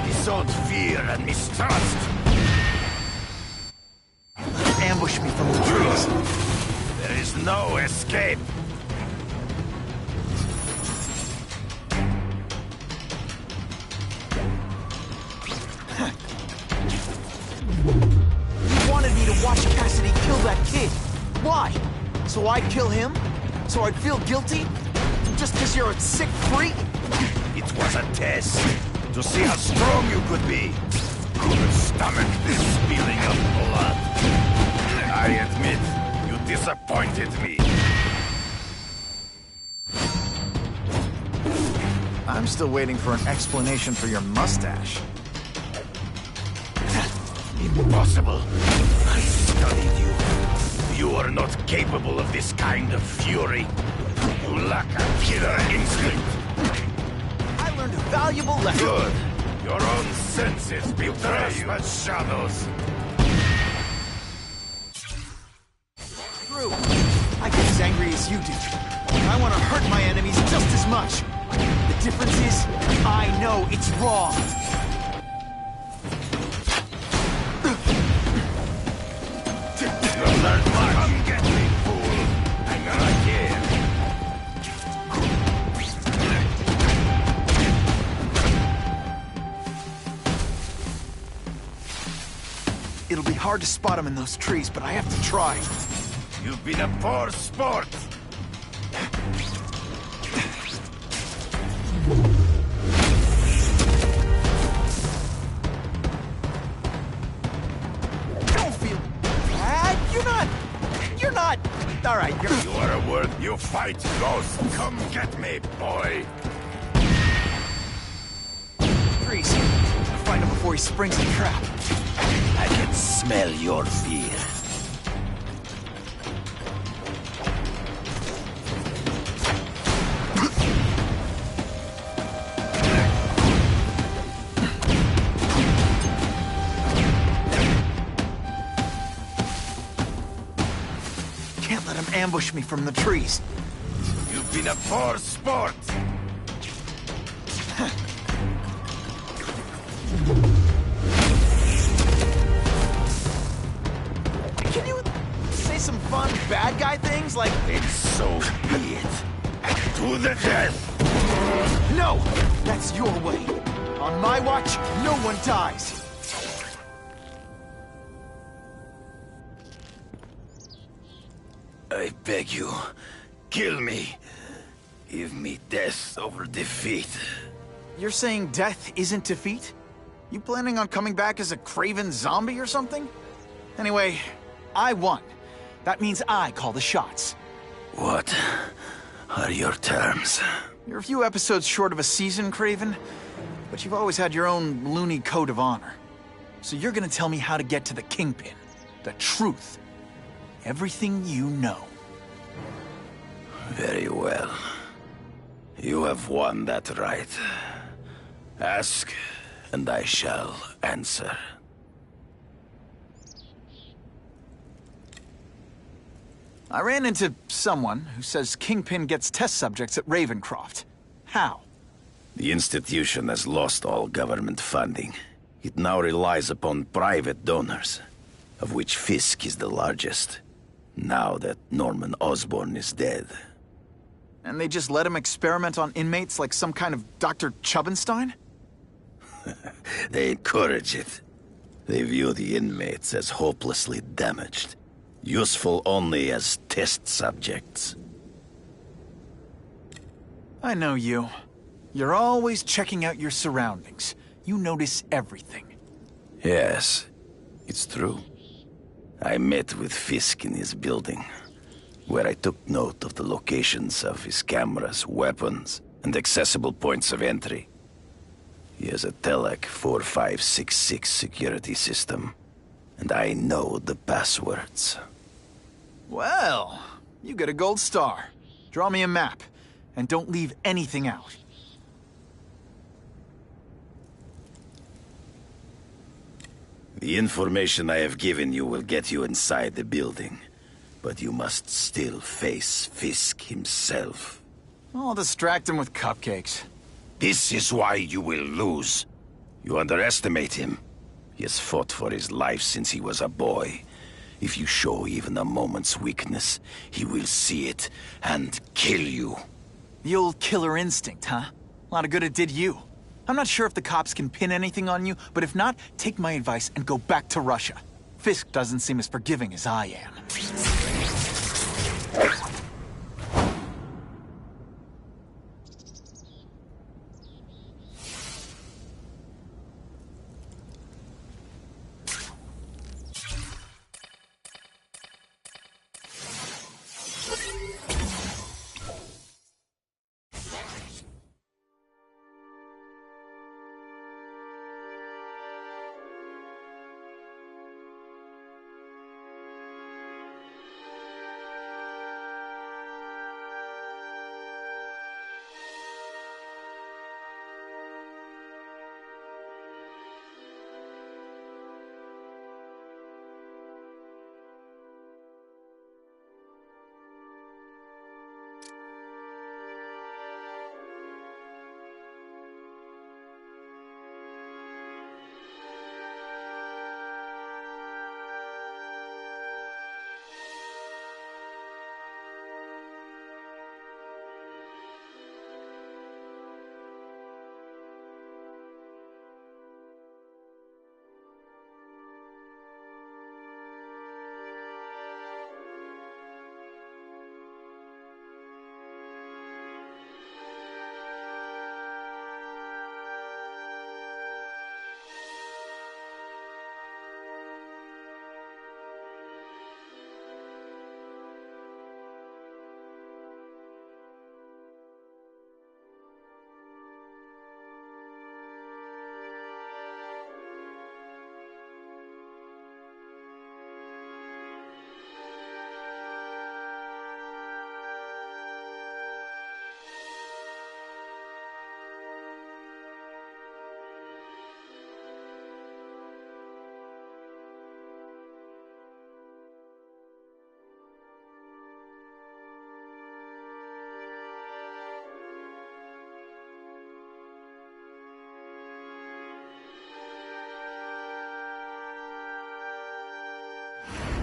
He sowed fear and mistrust.
Ambush me from the trees.
There is no escape.
You wanted me to watch Cassidy kill that kid. Why? So I'd kill him? So I'd feel guilty? Just because you're a sick freak?
It was a test to see how strong you could be. You could stomach this spilling of blood. I admit, you disappointed me.
I'm still waiting for an explanation for your mustache.
Impossible. I studied you. You are not capable of this kind of fury. You lack a killer instinct.
I learned a valuable lesson.
Good. Your own senses betray you as shadows.
True. I get as angry as you do. I want to hurt my enemies just as much. The difference is, I know it's wrong.
It'll be hard to spot him in those trees, but I have to try.
You've been a poor sport.
Don't feel bad. You're not. All right,
You are a word. You fight, Ghost. Come get me, boy.
Freeze. Find him before he springs the trap.
I can smell your fear.
Can't let him ambush me from the trees.
You've been a poor sport.
Can you say some fun bad guy things like...
Then so be it. To the death!
No! That's your way. On my watch, no one dies.
I beg you, kill me. Give me death over defeat.
You're saying death isn't defeat? You planning on coming back as a craven zombie or something? Anyway, I won. That means I call the shots.
What are your terms?
You're a few episodes short of a season, Craven, but you've always had your own loony code of honor. So you're gonna tell me how to get to the Kingpin. The truth. Everything you know.
Very well. You have won that right. Ask, and I shall answer.
I ran into someone who says Kingpin gets test subjects at Ravencroft. How?
The institution has lost all government funding. It now relies upon private donors, of which Fisk is the largest, now that Norman Osborn is dead.
And they just let him experiment on inmates like some kind of Dr. Chubbenstein?
They encourage it. They view the inmates as hopelessly damaged, useful only as test subjects.
I know you. You're always checking out your surroundings. You notice everything.
Yes, it's true. I met with Fisk in his building, where I took note of the locations of his cameras, weapons, and accessible points of entry. He has a Telec 4566 security system, and I know the passwords.
Well, you get a gold star. Draw me a map, and don't leave anything out.
The information I have given you will get you inside the building, but you must still face Fisk himself.
I'll distract him with cupcakes.
This is why you will lose. You underestimate him. He has fought for his life since he was a boy. If you show even a moment's weakness, he will see it and kill you.
The old killer instinct, huh? A lot of good it did you. I'm not sure if the cops can pin anything on you, but if not, take my advice and go back to Russia. Fisk doesn't seem as forgiving as I am.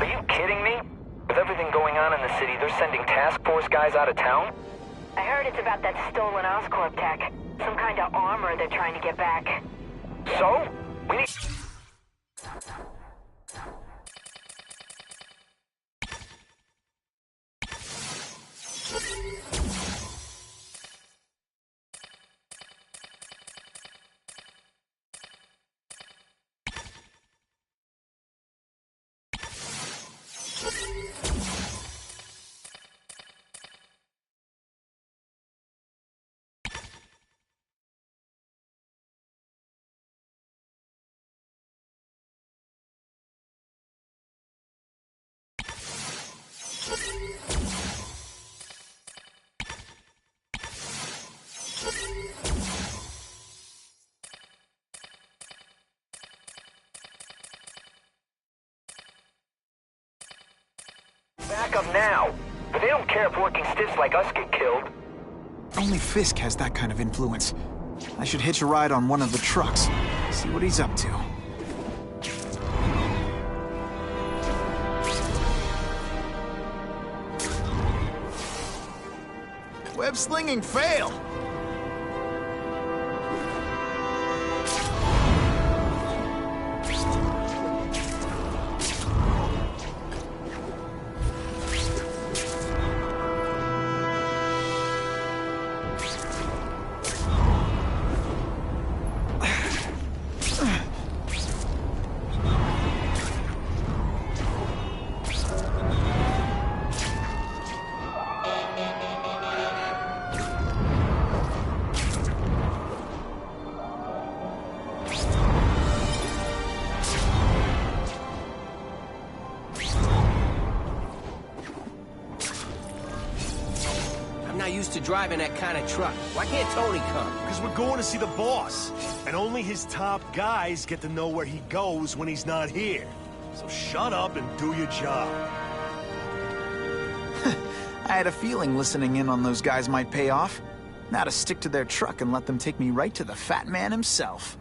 Are you kidding me? With everything going on in the city, they're sending task force guys out of town?
I heard it's about that stolen Oscorp tech. Some kind of armor they're trying to get back.
So? We need... Back up now! But they don't care if working stiffs like us get killed.
Only Fisk has that kind of influence. I should hitch a ride on one of the trucks. See what he's up to.
Web slinging fail!
Used to driving that kind of truck. Why can't Tony come?
Because we're going to see the boss. And only his top guys get to know where he goes when he's not here. So shut up and do your job.
I had a feeling listening in on those guys might pay off. Now to stick to their truck and let them take me right to the fat man himself.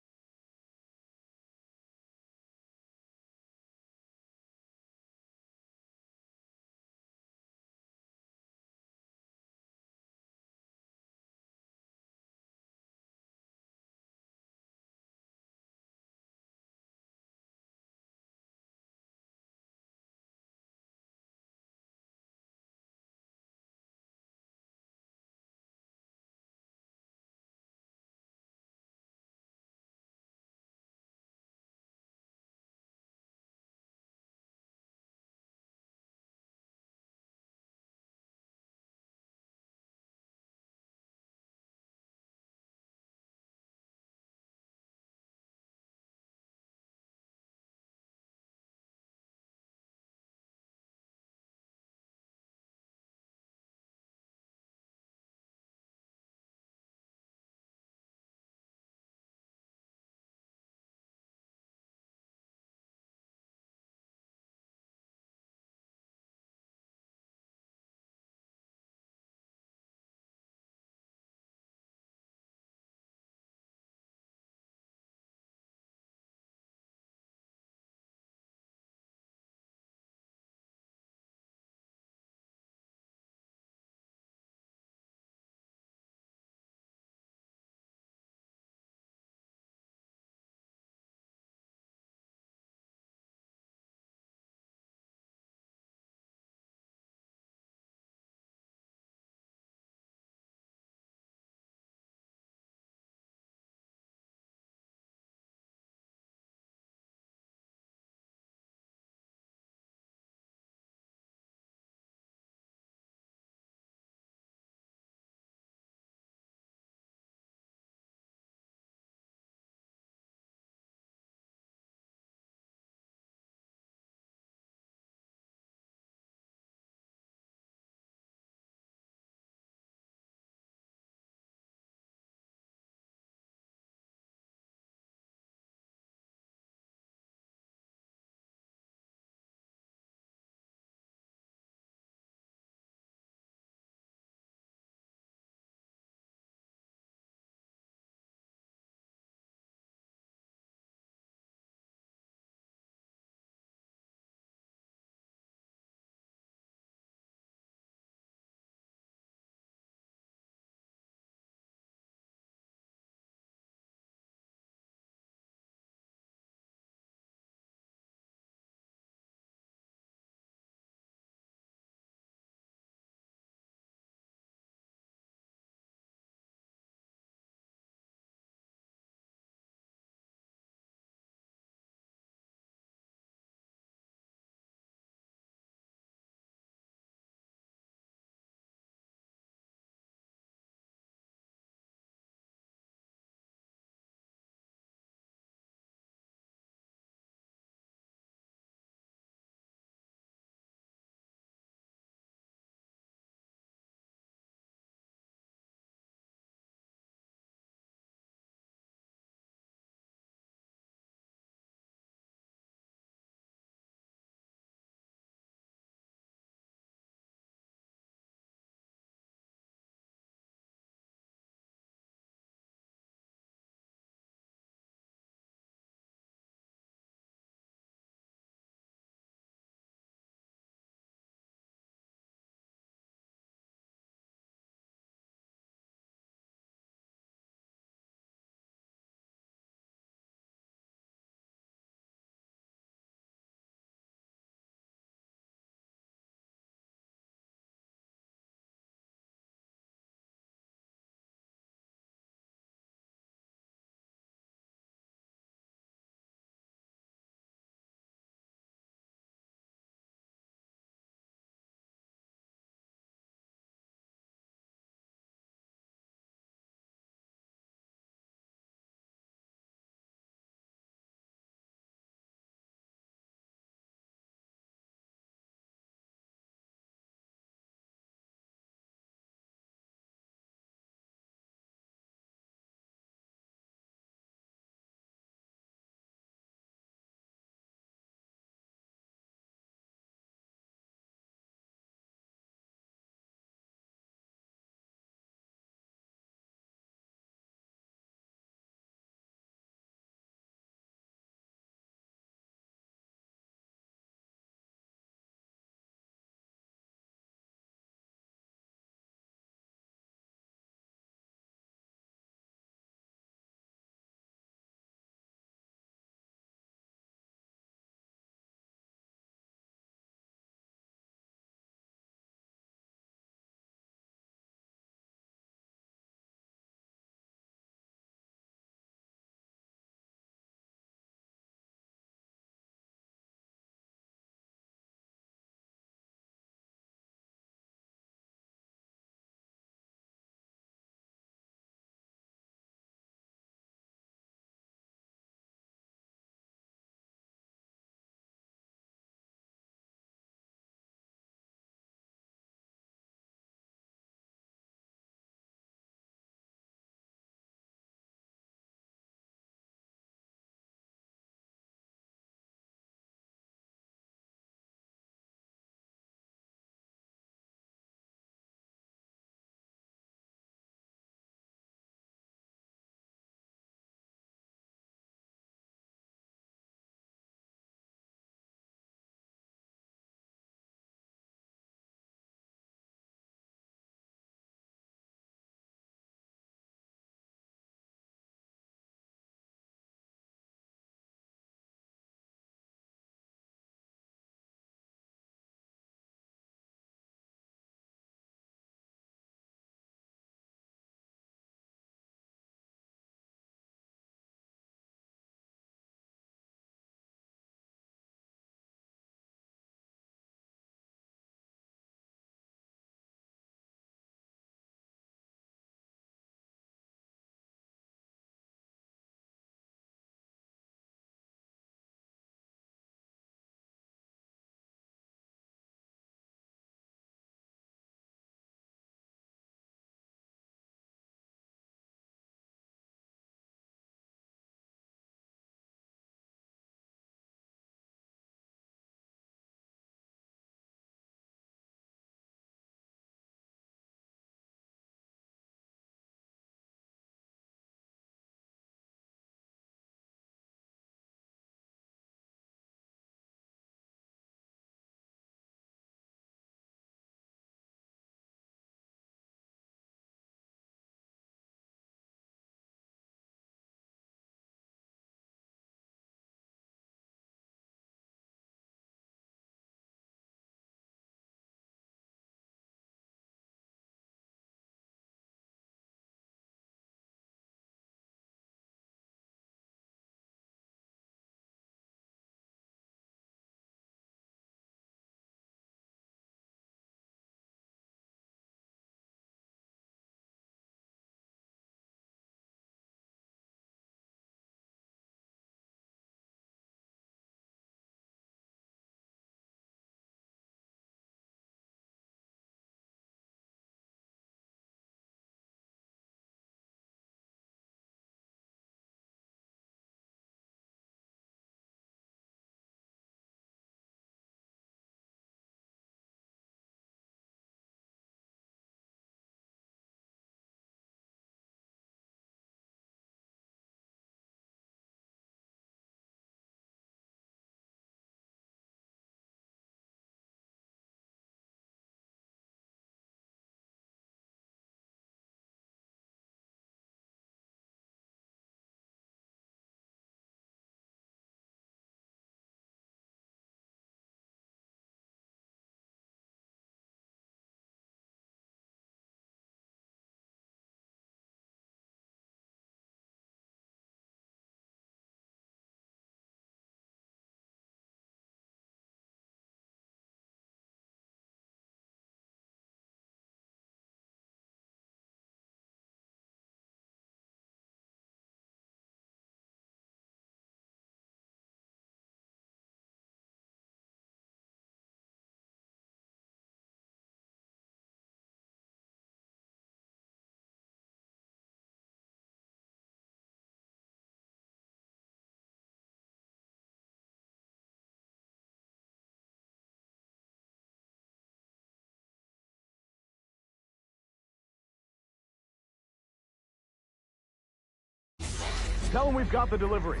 Tell him we've got the delivery.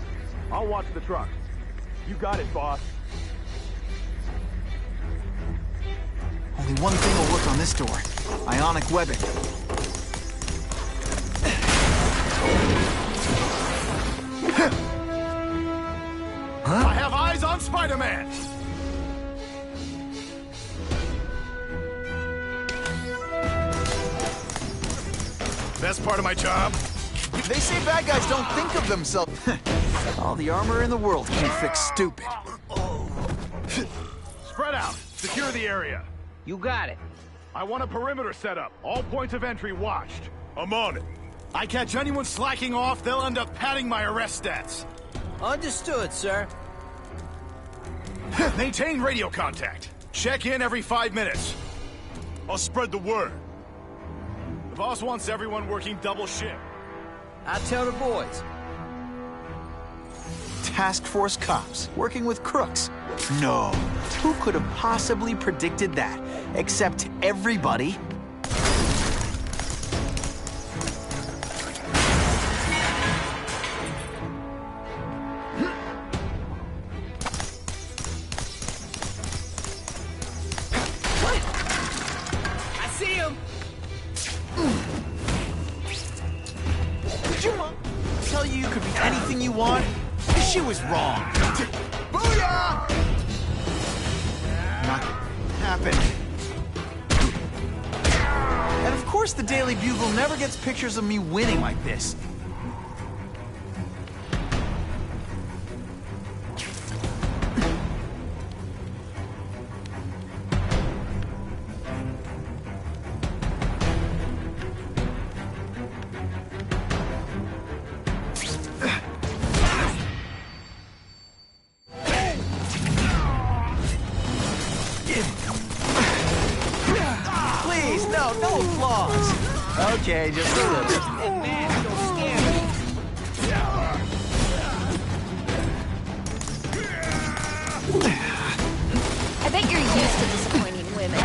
I'll watch the truck. You got it, boss.
Only one thing will work on this door. Ionic webbing.
I have eyes on Spider-Man! Best part of my job?
They say bad guys don't think of themselves. All the armor in the world can't fix stupid.
Spread out. Secure the area.
You got it.
I want a perimeter set up. All points of entry watched. I'm on it. I catch anyone slacking off, they'll end up padding my arrest stats.
Understood, sir.
Maintain radio contact. Check in every 5 minutes. I'll spread the word. The boss wants everyone working double shift.
I'll tell the boys.
Task Force cops working with crooks. No. Who could have possibly predicted that? Except everybody.
I see him.
Did your mom tell you could be anything you want? She was wrong. Booyah! Not happen. And of course the Daily Bugle never gets pictures of me winning like this. Please, no applause. Okay, just a little.
I bet you're used to disappointing women.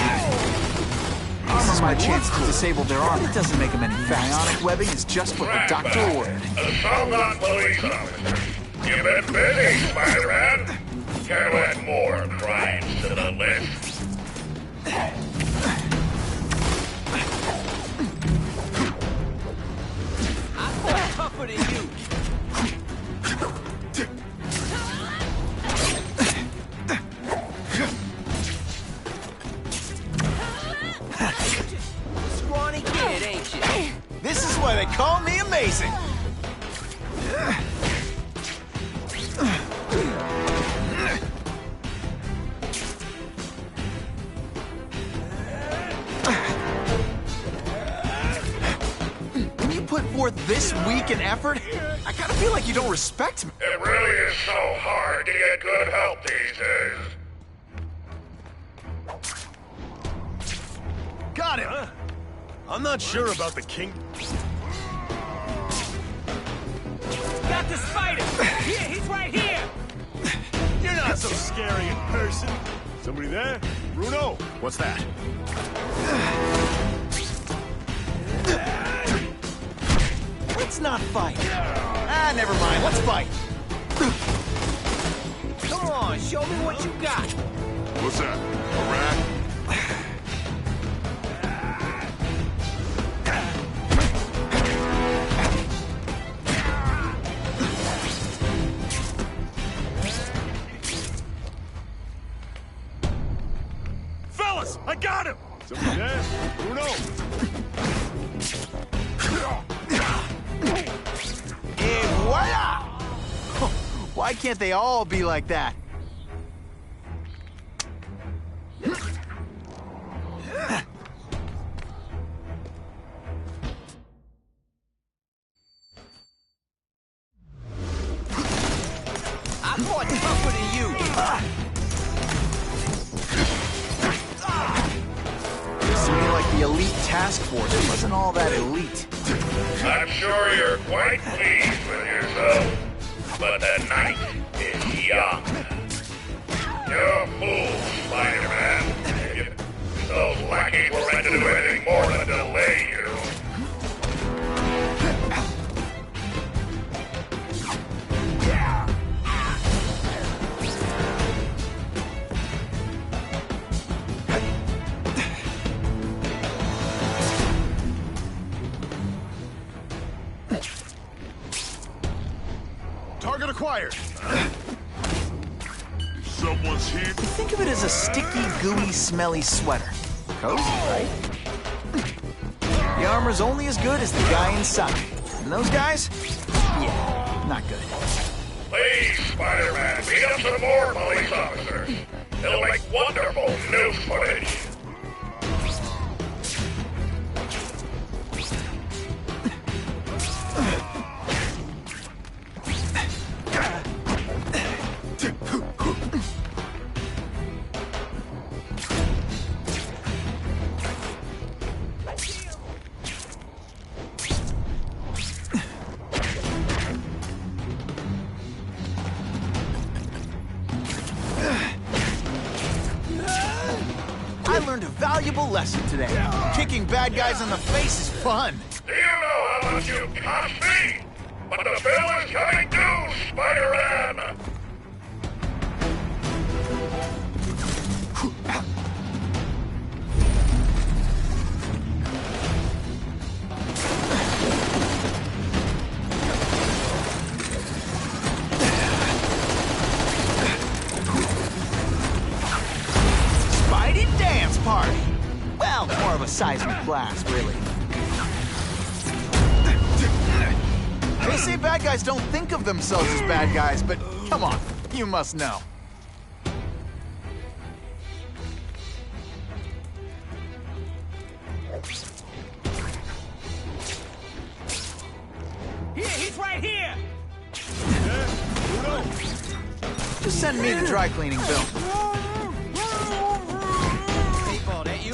This is my chance to disable their armor. It doesn't make them any faster. Ionic webbing is just what the doctor ordered.
Assault on police officers. You've been busy, Spider-Man. Can't add more crimes to the list.
I'm tougher than you. Scrawny kid, ain't you?
This is why they call me amazing. When you put forth this week in effort, I kind of feel like you don't respect me.
It really is so hard to get good help these days.
Got him! I'm not sure about the king.
Got the spider! Here, he's right here!
You're not so scary in person. Somebody there? Bruno? What's that?
Let's not fight. Ah, never mind. Let's fight.
Come on, show me what you got.
What's that? A rat? Fellas, I got him! Somebody there? Bruno?
Et voila! Why can't they all be like that?
I'm more tougher than you.
Looks to me like the elite task force wasn't all that elite.
I'm sure you're quite pleased with yourself, but the night is young. You're a fool, Spider-Man. Those lackeys were meant to do anything more than delay you. fired! Someone's here.
Think of it as a sticky, gooey, smelly sweater. Cozy, right? The armor's only as good as the guy inside. And those guys? Yeah, not good.
Please, Spider-Man, beat up some more police officers. They'll make wonderful news footage.
I learned a valuable lesson today. Kicking bad guys in the face is fun.
Do you know how much you cost me? But the bill is coming due, Spider-Man!
Spidey dance party. Well, more of a seismic blast, really. They say bad guys don't think of themselves as bad guys, but come on, you must know.
Here, he's right here!
Just send me the dry cleaning bill.
Paintball, that you?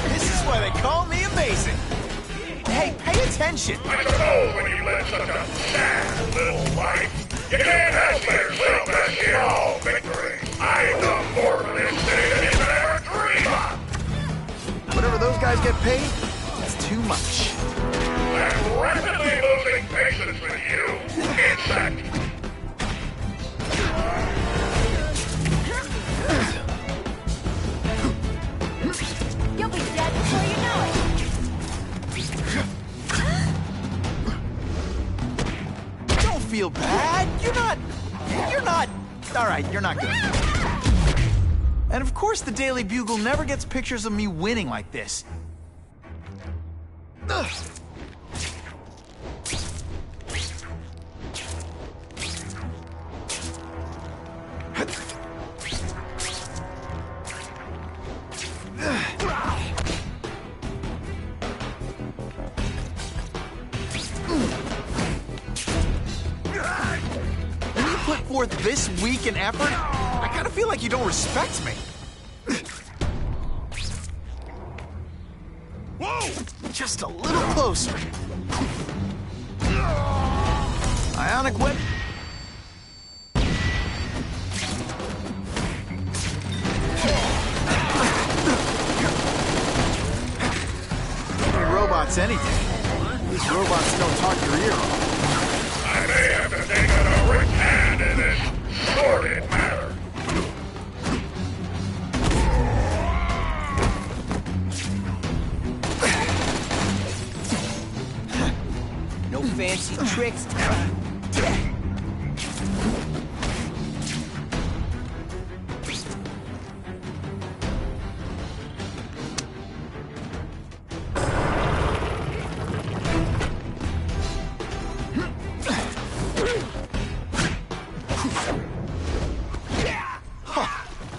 This is why they call me amazing. Hey, pay attention.
I don't know when you live such a sad little life. You can't have players little best get all victory. I'm the more for this city than you could ever dream of.
Whatever those guys get paid, that's too much.
I'm rapidly losing patience with you, insect.
You'll be dead before you know it.
Don't feel bad. You're not. All right, you're not good. And of course the Daily Bugle never gets pictures of me winning like this. Ugh. When you put forth this week and effort, I kind of feel like you don't respect me. Whoa! Just a little closer. Ionic whip. Robots any day. These robots don't talk your ear off.
I may have to take a direct hand in this sordid matter.
No fancy tricks.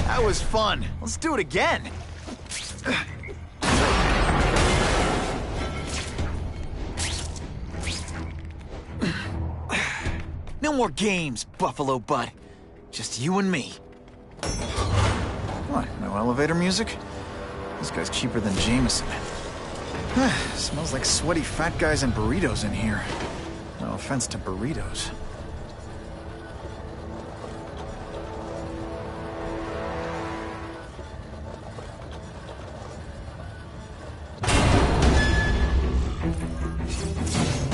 That was fun. Let's do it again. No more games, Buffalo Butt. Just you and me. What, no elevator music? This guy's cheaper than Jameson. Smells like sweaty fat guys and burritos in here. No offense to burritos.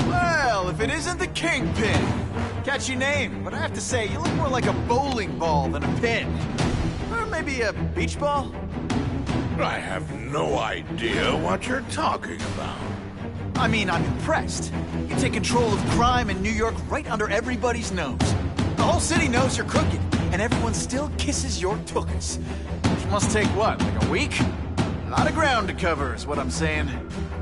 Well, if it isn't the Kingpin. Catchy name, but I have to say, you look more like a bowling ball than a pin. Or maybe a beach ball?
I have no idea what you're talking about.
I mean, I'm impressed. You take control of crime in New York right under everybody's nose. The whole city knows you're crooked, and everyone still kisses your tuchus. Which must take what, like a week? A lot of ground to cover is what I'm saying.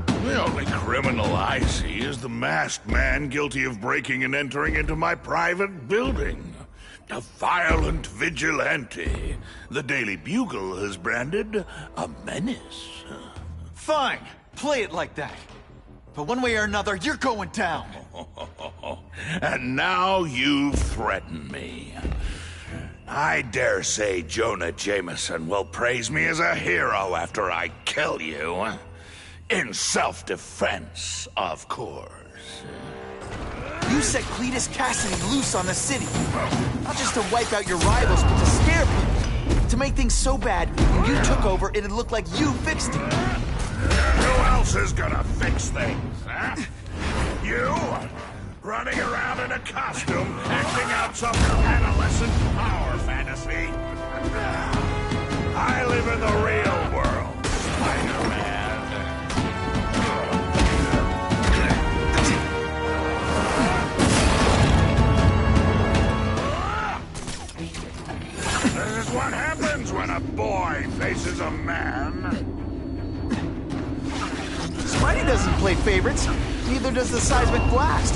The only criminal I see is the masked man guilty of breaking and entering into my private building. A violent vigilante. The Daily Bugle has branded a menace.
Fine, play it like that. But one way or another, you're going down.
And now you've threatened me. I dare say Jonah Jameson will praise me as a hero after I kill you. In self-defense, of course.
You set Cletus Cassidy loose on the city. Not just to wipe out your rivals, but to scare people. To make things so bad, when you took over, it'd look like you fixed it.
Who else is gonna fix things, huh? You? Running around in a costume, acting out some adolescent power fantasy. I live in the real world, Spider-Man. This is what happens when a boy faces a man.
Spidey doesn't play favorites. Neither does the seismic blast.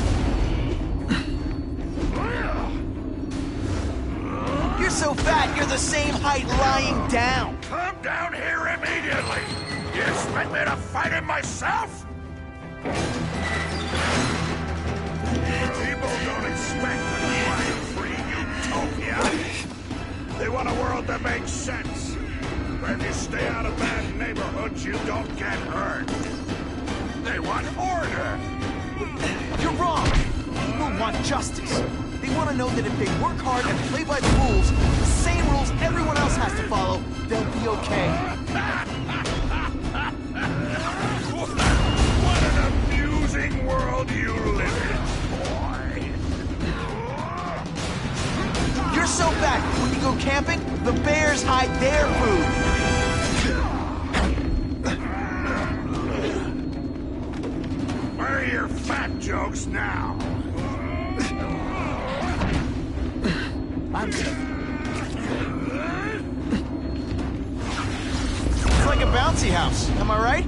You're so fat, you're the same height lying down.
Come down here immediately. You expect me to fight him myself? People don't expect a crime-free utopia. They want a world that makes sense. Where if you stay out of bad neighborhoods, you don't get hurt. They want order.
You're wrong. People want justice. They want to know that if they work hard and play by the rules, the same rules everyone else has to follow, they'll be okay.
What an amusing world you live in, boy.
You're so fat, when you go camping, the bears hide their food.
Where are your fat jokes now?
I'm sick. It's like a bouncy house, am I right?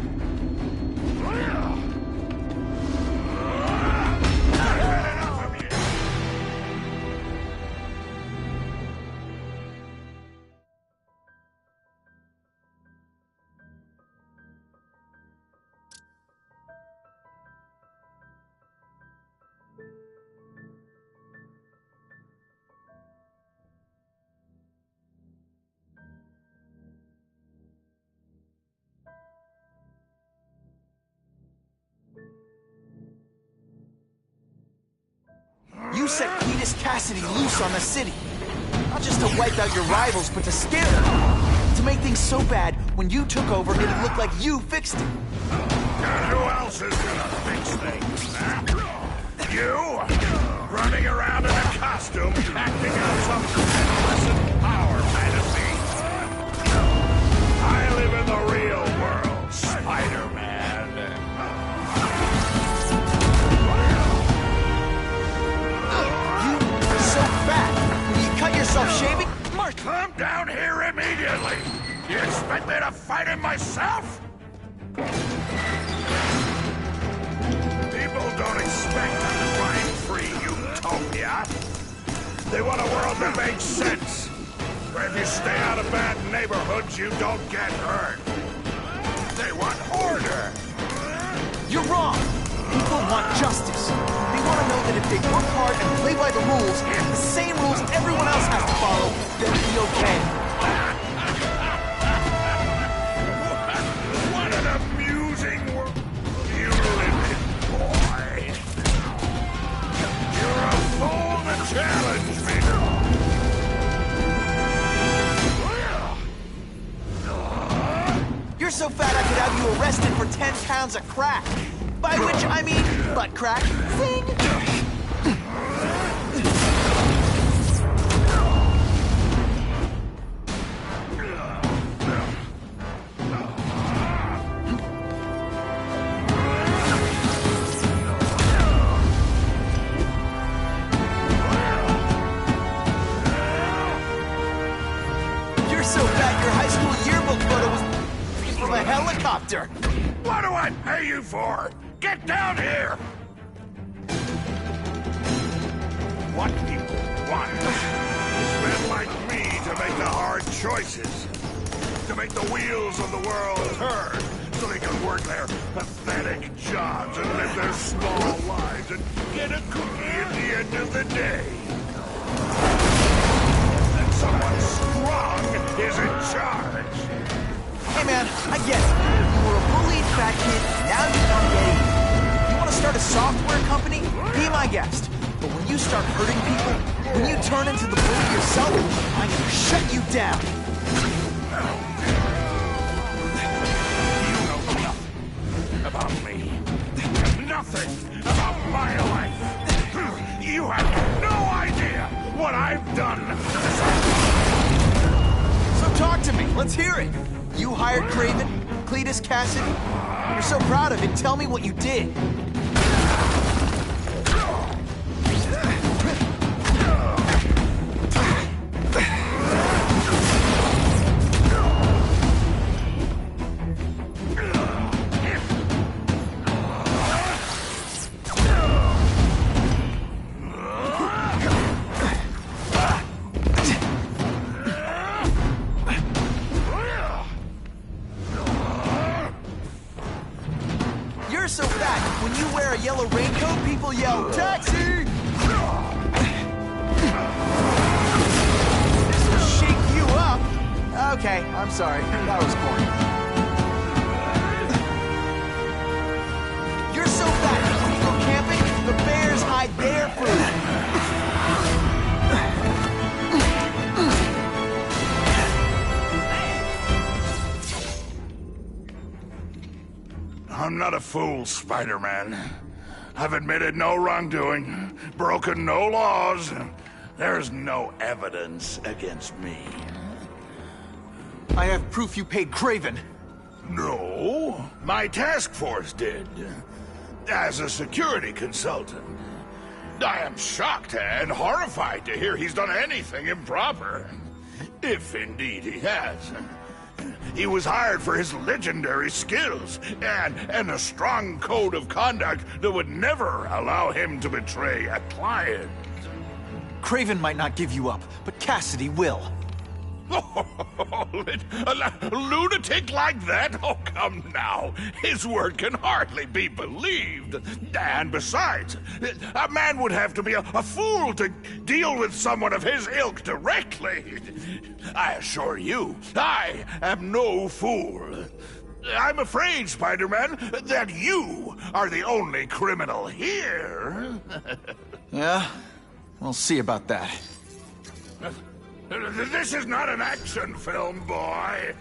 You set Cletus Cassidy loose on the city. Not just to wipe out your rivals, but to scare them. To make things so bad, when you took over, it'd look like you fixed it.
And who else is gonna fix things, huh? You? Running around in a costume, acting out some adolescent power fantasy. I live in the real world, Spider-Man.
Cut yourself shaving? Mark!
Come down here immediately! You expect me to fight him myself? People don't expect a crime-free utopia. They want a world that makes sense. Where if you stay out of bad neighborhoods, you don't get hurt. They want order.
You're wrong. People want justice. They want to know that if they work hard and play by the rules, the same rules everyone else has to follow, they'll be okay.
What an amusing world you live in, boy. You're a fool to challenge me.
You're so fat I could have you arrested for 10 pounds of crack. By which I mean butt crack. Zing! doctor!
What do I pay you for? Get down here! What people want is men like me to make the hard choices. To make the wheels of the world turn so they can work their pathetic jobs and live their small lives and get a cookie at the end of the day. And someone strong is in charge.
Hey man, I get it. You were a bullied fat kid, now you want to get even. You want to start a software company? Be my guest. But when you start hurting people, when you turn into the bully yourself, I'm gonna shut you down.
About me. Nothing about my life. You have no idea what I've done.
So talk to me. Let's hear it. You hired Craven, Cletus Cassidy. You're so proud of it. Tell me what you did. So fat, when you wear a yellow raincoat, people yell, "Taxi!" This will shake you up. Okay, I'm sorry. That was corny. You're so fat, when you go camping, the bears hide their food.
I'm not a fool, Spider-Man. I've admitted no wrongdoing, broken no laws. There's no evidence against me.
I have proof you paid Craven.
No, my task force did. As a security consultant. I am shocked and horrified to hear he's done anything improper. If indeed he has. He was hired for his legendary skills and a strong code of conduct that would never allow him to betray a client.
Craven might not give you up, but Cassidy will.
A lunatic like that? Oh, come now. His word can hardly be believed. And besides, a man would have to be a fool to deal with someone of his ilk directly. I assure you, I am no fool. I'm afraid, Spider-Man, that you are the only criminal here.
Yeah? We'll see about that.
This is not an action film, boy.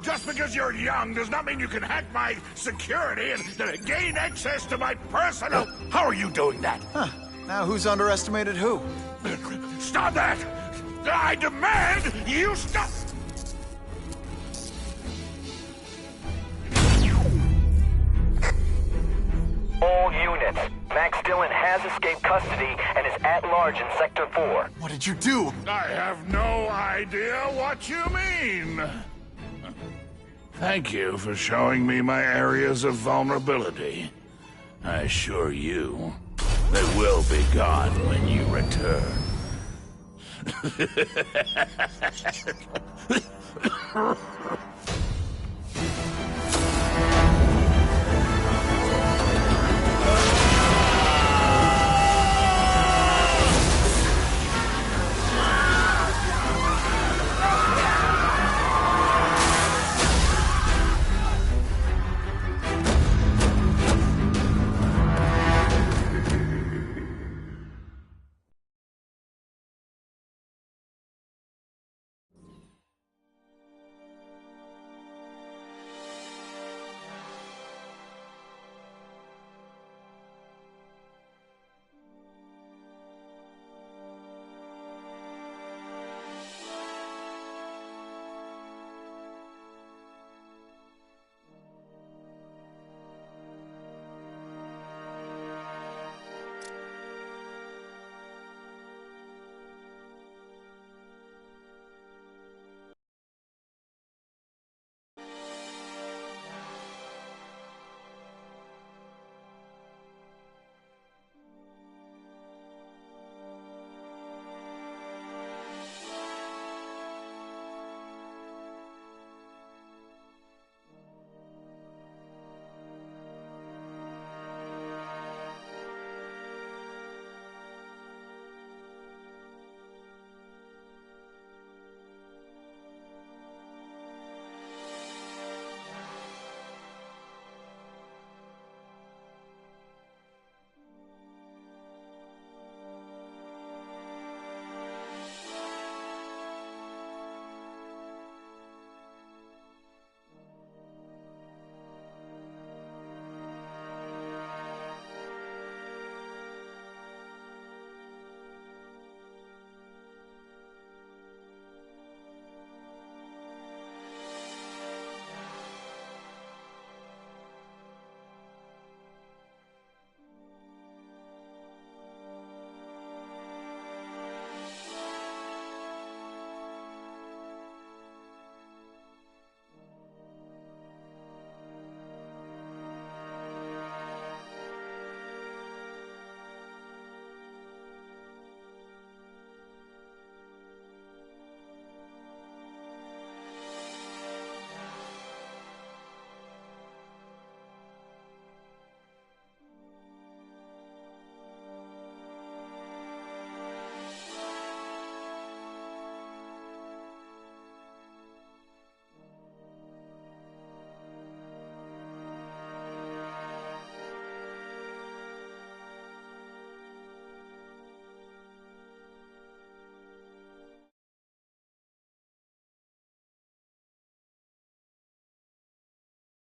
Just because you're young does not mean you can hack my security and gain access to my personal... How are you doing that?
Huh. Now who's underestimated who?
Stop that! I demand you stop!
All units. Max Dillon has escaped custody and is at large in Sector 4.
What did you do?
I have no idea what you mean. Thank you for showing me my areas of vulnerability. I assure you, they will be gone when you return.